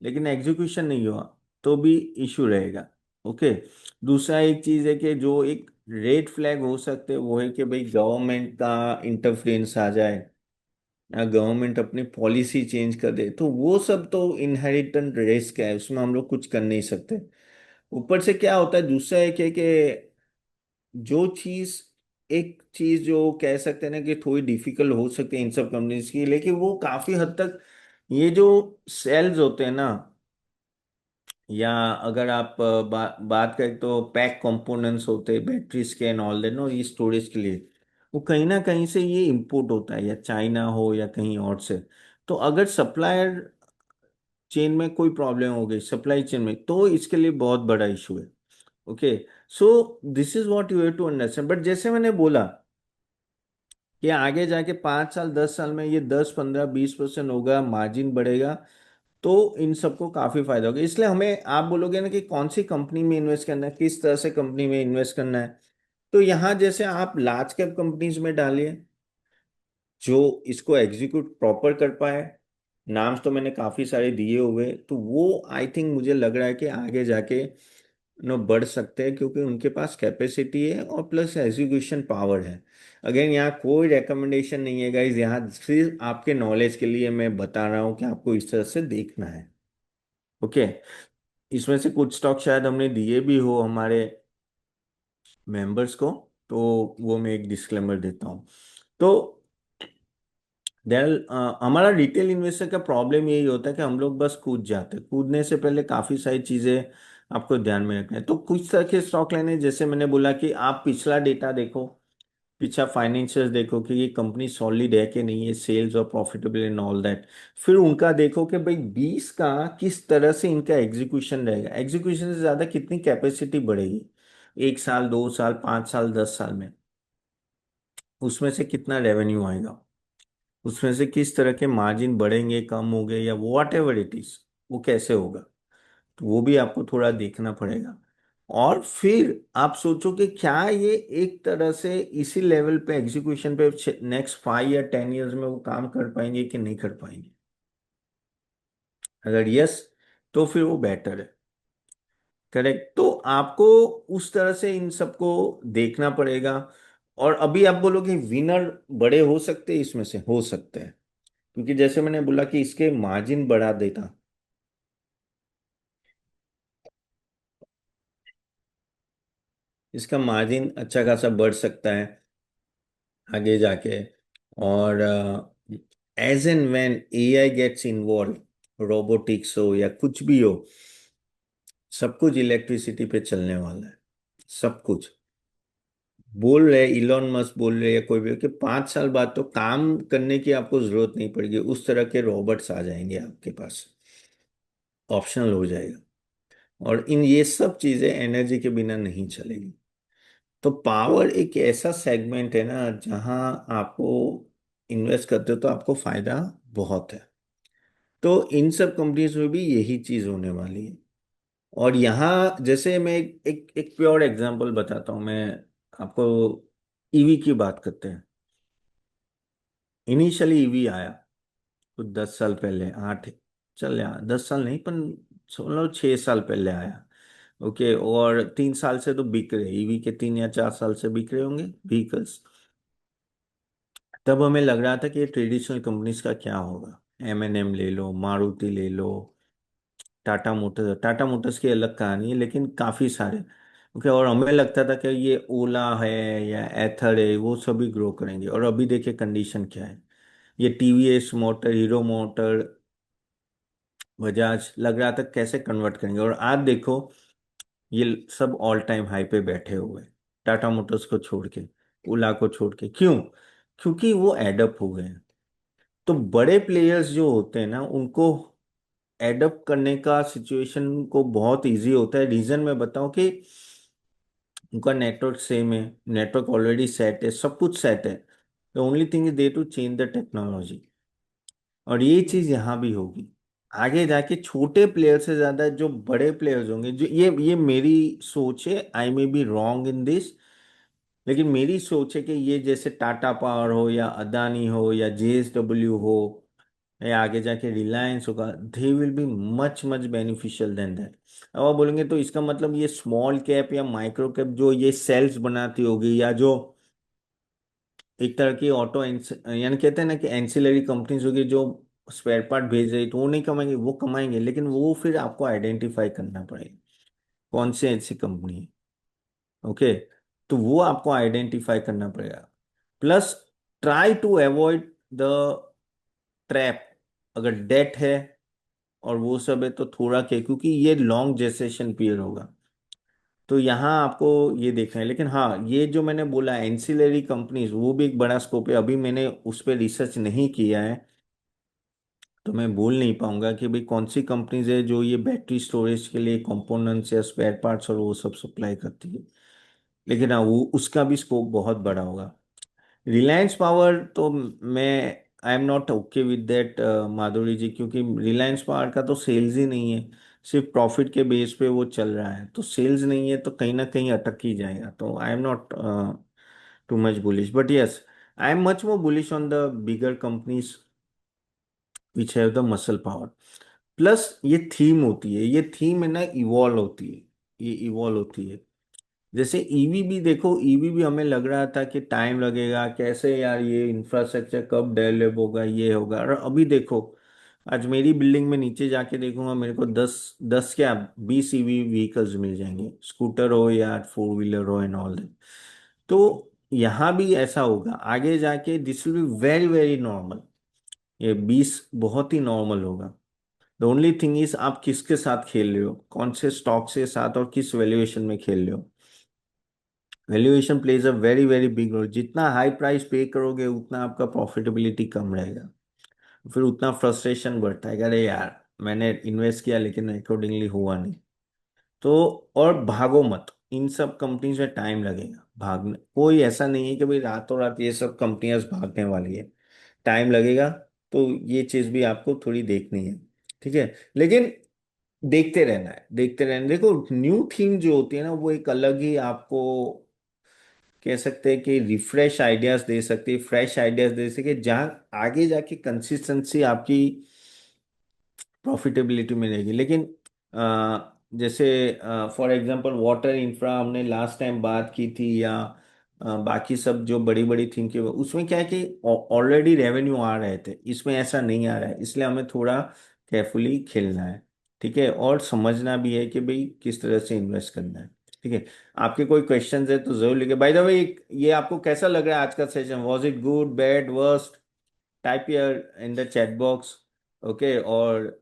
लेकिन एग्जीक्यूशन नहीं हुआ, तो भी इशू रहेगा। ओके, दूसरा एक चीज है कि जो एक रेड फ्लैग हो सकते हैं वो है कि भाई गवर्नमेंट का इंटरफेरेंस आ जाए, या गवर्नमेंट अपनी पॉलिसी चेंज कर दे, तो वो सब तो इनहेरिटेंट रिस्क है, उसमें हम लोग कुछ कर नहीं सकते। ऊपर से क्या होता है, दूसरा एक है कि जो चीज, एक चीज जो कह सकते हैं ना कि थोड़ी डिफिकल्ट हो सकती है इन सब कंपनीज की, लेकिन वो काफी हद तक, ये जो सेल्स होते हैं ना, या अगर आप बात करें तो पैक कंपोनेंट्स होते हैं बैटरीज के एंड ऑल दैट नो, ये स्टोरेज के लिए वो कहीं ना कहीं से ये इंपोर्ट होता है, या चाइना हो या कहीं और से। तो अगर सप्लायर चेन में कोई प्रॉब्लम हो गई, सप्लाई चेन में, तो इसके लिए बहुत बड़ा इशू है। Okay, so this is what you have to understand. But जैसे मैंने बोला कि आगे जाके 5 साल 10 साल में ये 10 15 20% होगा, मार्जिन बढ़ेगा, तो इन सबको काफी फायदा होगा। इसलिए हमें, आप बोलोगे ना कि कौन सी कंपनी में इन्वेस्ट करना है, किस तरह से कंपनी में इन्वेस्ट करना है, तो यहाँ जैसे आप लार्ज कैप कंपनीज में डालिए जो इसको एग्जीक्यूट प्रॉपर कर पाए। नाम तो मैंने काफी सारे दिए हुए, तो वो आई थिंक मुझे लग रहा है कि आगे जाके नो बढ़ सकते हैं, क्योंकि उनके पास कैपेसिटी है और प्लस एग्जीक्यूशन पावर है। अगेन यहाँ कोई रिकमेंडेशन नहीं है गाइज, यहाँ सिर्फ आपके नॉलेज के लिए मैं बता रहा हूँ कि आपको इस तरह से देखना है। ओके, इसमें से कुछ स्टॉक शायद हमने दिए भी हो हमारे मेंबर्स को, तो वो मैं एक डिस्क्लेमर देता हूँ। तो देन हमारा रिटेल इन्वेस्टर का प्रॉब्लम यही होता है कि हम लोग बस कूद जाते हैं, कूदने से पहले काफी सारी चीजें आपको ध्यान में रखना है। तो कुछ तरह के स्टॉक लेने, जैसे मैंने बोला कि आप पिछला डेटा देखो, पिछला फाइनेंशियल देखो कि ये कंपनी सॉलिड है कि नहीं है, सेल्स और प्रॉफिटेबल एंड ऑल दैट। फिर उनका देखो कि भाई 20 का किस तरह से इनका एग्जीक्यूशन रहेगा, एग्जीक्यूशन से ज्यादा कितनी कैपेसिटी बढ़ेगी 1 साल 2 साल 5 साल 10 साल में, उसमें से कितना रेवेन्यू आएगा, उसमें से किस तरह के मार्जिन बढ़ेंगे कम होंगे या वॉट एवर इट इज, वो कैसे होगा, तो वो भी आपको थोड़ा देखना पड़ेगा। और फिर आप सोचो कि क्या ये एक तरह से इसी लेवल पे एग्जीक्यूशन पे नेक्स्ट 5 या 10 ईयर्स में वो काम कर पाएंगे कि नहीं कर पाएंगे। अगर यस, तो फिर वो बेटर है। करेक्ट, तो आपको उस तरह से इन सबको देखना पड़ेगा। और अभी आप बोलोगे विनर बड़े हो सकते हैं, इसमें से हो सकते हैं, क्योंकि जैसे मैंने बोला कि इसके मार्जिन बढ़ा देता, इसका मार्जिन अच्छा खासा बढ़ सकता है आगे जाके। और as and when AI gets involve, robotics हो या कुछ भी हो, सब कुछ इलेक्ट्रिसिटी पे चलने वाला है। सब कुछ बोल रहे, इलॉन मस्क बोल रहे, या कोई भी, कि 5 साल बाद तो काम करने की आपको जरूरत नहीं पड़ेगी, उस तरह के रोबोट्स आ जाएंगे आपके पास, ऑप्शनल हो जाएगा। और इन ये सब चीजें एनर्जी के बिना नहीं चलेगी। तो पावर एक ऐसा सेगमेंट है ना जहां आपको इन्वेस्ट करते हो तो आपको फायदा बहुत है। तो इन सब कंपनीज में भी यही चीज होने वाली है। और यहाँ जैसे मैं एक प्योर एग्जांपल बताता हूँ मैं आपको। ईवी की बात करते हैं। इनिशियली ईवी आया कुछ 10 साल पहले, आठ, चल यार 10 साल नहीं पर चलो 6 साल पहले आया। ओके, और 3 साल से तो बिक रहे, ईवी के 3 या 4 साल से बिक रहे होंगे व्हीकल्स। तब हमें लग रहा था कि ये ट्रेडिशनल कंपनीज का क्या होगा, M&M ले लो, मारुति ले लो, टाटा मोटर्स, टाटा मोटर्स की अलग कहानी है लेकिन काफी सारे। ओके, और हमें लगता था कि ये ओला है या एथर है वो सभी ग्रो करेंगे, और अभी देखिए कंडीशन क्या है। ये TVS motor, hero motor, Bajaj, लग रहा था कैसे कन्वर्ट करेंगे, और आज देखो ये सब ऑल टाइम हाई पे बैठे हुए हैं। टाटा मोटर्स को छोड़ के, ओला को छोड़ के, क्यों? क्योंकि वो एडअप हो गए हैं। तो बड़े प्लेयर्स जो होते हैं ना, उनको एडअप करने का सिचुएशन को बहुत इजी होता है। रीजन मैं बताऊं कि उनका नेटवर्क सेम है, नेटवर्क ऑलरेडी सेट है, सब कुछ सेट है। The only thing is they to change the technology. और ये चीज यहाँ भी होगी। आगे जाके छोटे प्लेयर से ज्यादा जो बड़े प्लेयर्स होंगे, जो ये मेरी सोच है, I may be wrong in this, लेकिन मेरी सोच है कि ये जैसे टाटा पावर हो या अदानी हो या JSW हो या आगे जाके रिलायंस होगा, they will be much much beneficial than that. अब आप बोलेंगे तो इसका मतलब ये स्मॉल कैप या माइक्रो कैप जो ये सेल्स बनाती होगी, या जो एक तरह की ऑटो यानी कहते हैं ना कि एंसिलरी कंपनीज होगी जो स्पेयर पार्ट भेज रही, तो वो नहीं कमाएंगे, वो कमाएंगे, लेकिन वो फिर आपको आइडेंटिफाई करना पड़ेगा कौन सी ऐसी कंपनी है। ओके, तो वो आपको आइडेंटिफाई करना पड़ेगा। Plus try to avoid the trap. अगर डेट है और वो सब है, तो थोड़ा क्या, क्योंकि ये लॉन्ग जेस्टेशन पीरियड होगा, तो यहाँ आपको ये देखना है। लेकिन हाँ, ये जो मैंने बोला एंसिलरी कंपनीज, वो भी एक बड़ा स्कोप है। अभी मैंने उस पर रिसर्च नहीं किया है, तो मैं बोल नहीं पाऊंगा कि भाई कौन सी कंपनीज है जो ये बैटरी स्टोरेज के लिए कंपोनेंट्स या स्पेयर पार्ट्स और वो सब सप्लाई करती है। लेकिन हाँ, वो उसका भी स्कोप बहुत बड़ा होगा। रिलायंस पावर तो मैं, I am not okay with that Madhuri ji, क्योंकि रिलायंस पावर का तो सेल्स ही नहीं है, सिर्फ प्रॉफिट के बेस पे वो चल रहा है, तो सेल्स नहीं है तो कहीं ना कहीं अटक ही जाएगा। तो आई am not too much bullish, but yes, I am much more bullish on the bigger companies which have the muscle power. Plus ये थीम होती है, ये थीम है ना, इवॉल्व होती है, ये इवॉल्व होती है। जैसे ईवी भी देखो, ईवी भी हमें लग रहा था कि टाइम लगेगा, कैसे यार ये इंफ्रास्ट्रक्चर कब डेवलप होगा, ये होगा, और अभी देखो, आज मेरी बिल्डिंग में नीचे जाके देखूंगा, मेरे को 10 क्या 20 ईवी व्हीकल्स मिल जाएंगे, स्कूटर हो या फोर व्हीलर हो एंड ऑल दैट। तो यहाँ भी ऐसा होगा आगे जाके, this will be very very normal. ये 20 बहुत ही नॉर्मल होगा। द ओनली थिंग इज आप किसके साथ खेल रहे हो, कौन से स्टॉक के साथ और किस वैल्यूएशन में खेल रहे हो। Valuation plays a very very big role. जितना हाई प्राइस पे करोगे उतना आपका प्रॉफिटेबिलिटी कम रहेगा, फिर उतना फ्रस्ट्रेशन बढ़ता है कि अरे यार मैंने इन्वेस्ट किया लेकिन अकॉर्डिंगली हुआ नहीं। तो और भागो मत, इन सब कंपनीज में टाइम लगेगा भागने, कोई ऐसा नहीं है कि भाई रातों रात ये सब कंपनियां भागने वाली है, टाइम लगेगा। तो ये चीज भी आपको थोड़ी देखनी है, ठीक है। लेकिन देखते रहना है, देखते रहना। देखो न्यू थीम जो होती है ना, वो एक अलग ही आपको कह सकते हैं कि रिफ्रेश आइडियाज दे सकती है, फ्रेश आइडियाज दे सके, जहाँ आगे जाके कंसिस्टेंसी आपकी प्रॉफिटेबिलिटी मिलेगी। लेकिन जैसे फॉर एग्जांपल वाटर इंफ्रा हमने लास्ट टाइम बात की थी, या बाकी सब जो बड़ी बड़ी थिंग की, उसमें क्या है कि ऑलरेडी रेवेन्यू आ रहे थे, इसमें ऐसा नहीं आ रहा है, इसलिए हमें थोड़ा केयरफुली खेलना है, ठीक है, और समझना भी है कि भाई किस तरह से इन्वेस्ट करना है, ठीक है। आपके कोई क्वेश्चंस है तो जरूर लिखे। बाय द वे, ये आपको कैसा लग रहा है आज का session, was it good, bad, worst? Type here in the chat box. Okay, और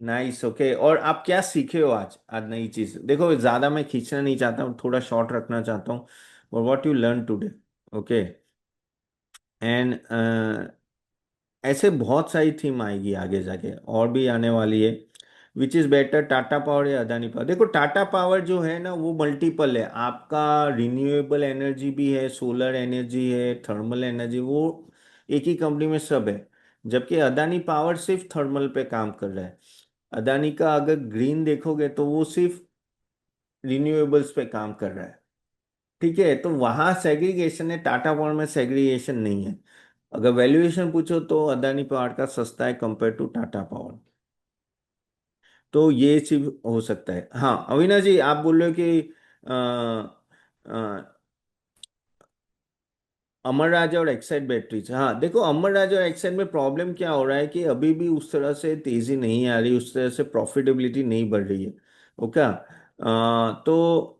नाइस, ओके। और आप क्या सीखे हो आज, आज नई चीज? देखो ज्यादा मैं खींचना नहीं चाहता हूँ, थोड़ा शॉर्ट रखना चाहता हूँ। और what you learn today, okay. And ऐसे बहुत सारी थीम आएगी आगे जाके, और भी आने वाली है। Which is better, Tata power या अदानी पावर? देखो टाटा पावर जो है ना, वो मल्टीपल है आपका, रिन्यूएबल एनर्जी भी है, सोलर एनर्जी है, थर्मल एनर्जी, वो एक ही कंपनी में सब है। जबकि अदानी पावर सिर्फ थर्मल पे काम कर रहा है। अदानी का अगर ग्रीन देखोगे तो वो सिर्फ रिन्यूएबल्स पे काम कर रहा है, ठीक है। तो वहां सेग्रीगेशन है, टाटा पावर में सेग्रीगेशन नहीं है। अगर वैल्यूएशन पूछो तो अदानी पावर का सस्ता है कंपेयर टू टाटा पावर। तो ये चीज हो सकता है। हाँ अविनाश जी, आप बोल रहे हो कि अमर राजा और एक्साइड बैटरीज, हाँ देखो अमर राजा और एक्साइड में प्रॉब्लम क्या हो रहा है कि अभी भी उस तरह से तेजी नहीं आ रही, उस तरह से प्रॉफिटेबिलिटी नहीं बढ़ रही है, ओके। तो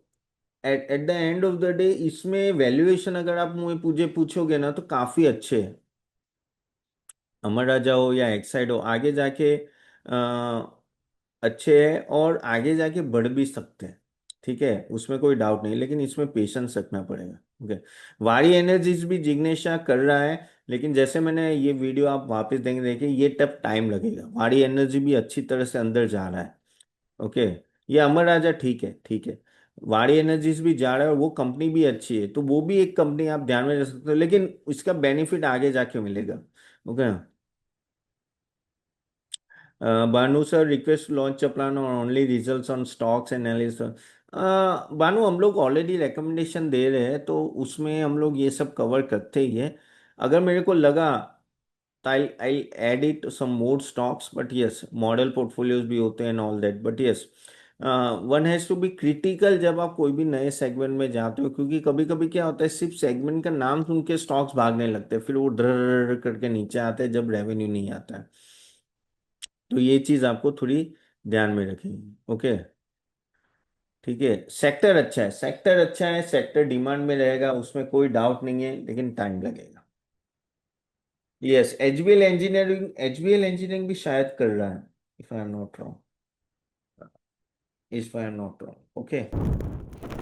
at at the end of the day इसमें वैल्यूएशन अगर आप मुझे पूछोगे ना, तो काफी अच्छे है। अमर राजा हो या एक्साइड हो, आगे जाके अच्छे हैं, और आगे जाके बढ़ भी सकते हैं, ठीक है, उसमें कोई डाउट नहीं। लेकिन इसमें पेशेंस रखना पड़ेगा, ओके। वारी एनर्जीज भी जिग्नेश कर रहा है, लेकिन जैसे मैंने ये वीडियो आप वापस देंगे, देखिए ये टफ टाइम लगेगा, वारी एनर्जी भी अच्छी तरह से अंदर जा रहा है, ओके। ये अमर राजा ठीक है, ठीक है। वारी एनर्जीज भी जा रहा है और वो कंपनी भी अच्छी है, तो वो भी एक कंपनी आप ध्यान में रख सकते हो, लेकिन इसका बेनिफिट आगे जाके मिलेगा, okay. Banu sir, request launch a plan और only results on stocks analysis. Banu, हम लोग ऑलरेडी रिकमेंडेशन दे रहे हैं, तो उसमें हम लोग ये सब कवर करते ही है। अगर मेरे को लगा तो I add it some more stocks, but yes model portfolios भी होते हैं and all that, but yes one has to be critical जब आप कोई भी नए सेगमेंट में जाते हो, क्योंकि कभी कभी क्या होता है, सिर्फ सेगमेंट का नाम सुन के स्टॉक्स भागने लगते हैं, फिर वो डर करके नीचे आते हैं जब रेवेन्यू नहीं आता है। तो ये चीज आपको थोड़ी ध्यान में रखेंगे, ओके, ठीक है। सेक्टर अच्छा है, सेक्टर अच्छा है, सेक्टर डिमांड में रहेगा, उसमें कोई डाउट नहीं है, लेकिन टाइम लगेगा। Yes, HBL engineering, HBL engineering भी शायद कर रहा है। if I am not wrong. If I am not wrong. Okay.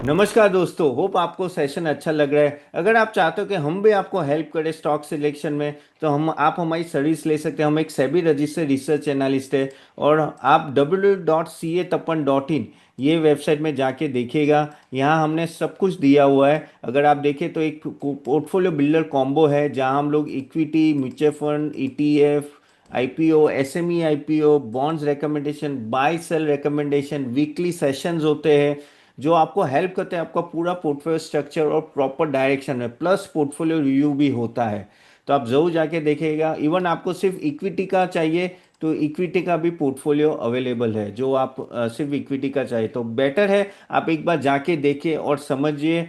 नमस्कार दोस्तों, होप आपको सेशन अच्छा लग रहा है। अगर आप चाहते हो कि हम भी आपको हेल्प करें स्टॉक सिलेक्शन में, तो हम आप हमारी सर्विस ले सकते हैं। हम एक सेबी रजिस्टर्ड रिसर्च एनालिस्ट है, और आप www.catappan.in ये वेबसाइट में जाके देखिएगा। यहाँ हमने सब कुछ दिया हुआ है। अगर आप देखें तो एक पोर्टफोलियो बिल्डर कॉम्बो है, जहाँ हम लोग equity, mutual fund, ETF, IPO, SME IPO, bonds recommendation, buy sell recommendation, weekly sessions होते हैं जो आपको हेल्प करते हैं आपका पूरा पोर्टफोलियो स्ट्रक्चर और प्रॉपर डायरेक्शन में, प्लस पोर्टफोलियो रिव्यू भी होता है। तो आप जरूर जाके देखिएगा। इवन आपको सिर्फ इक्विटी का चाहिए तो इक्विटी का भी पोर्टफोलियो अवेलेबल है। जो आप सिर्फ इक्विटी का चाहिए तो बेटर है आप एक बार जाके देखिए और समझिए।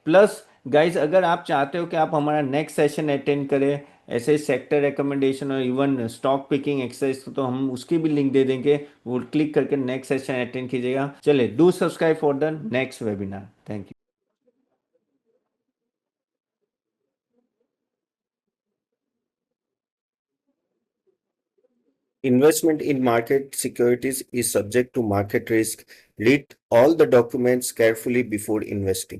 प्लस गाइज, अगर आप चाहते हो कि आप हमारा नेक्स्ट सेशन अटेंड करें ऐसे सेक्टर रिकमेंडेशन और इवन स्टॉक पिकिंग एक्सरसाइज, तो हम उसकी भी लिंक दे देंगे। वो क्लिक करके नेक्स्ट सेशन अटेंड कीजिएगा। चलिए, do subscribe for the next webinar. Thank you. Investment in market securities is subject to market risk. Read all the documents carefully before investing.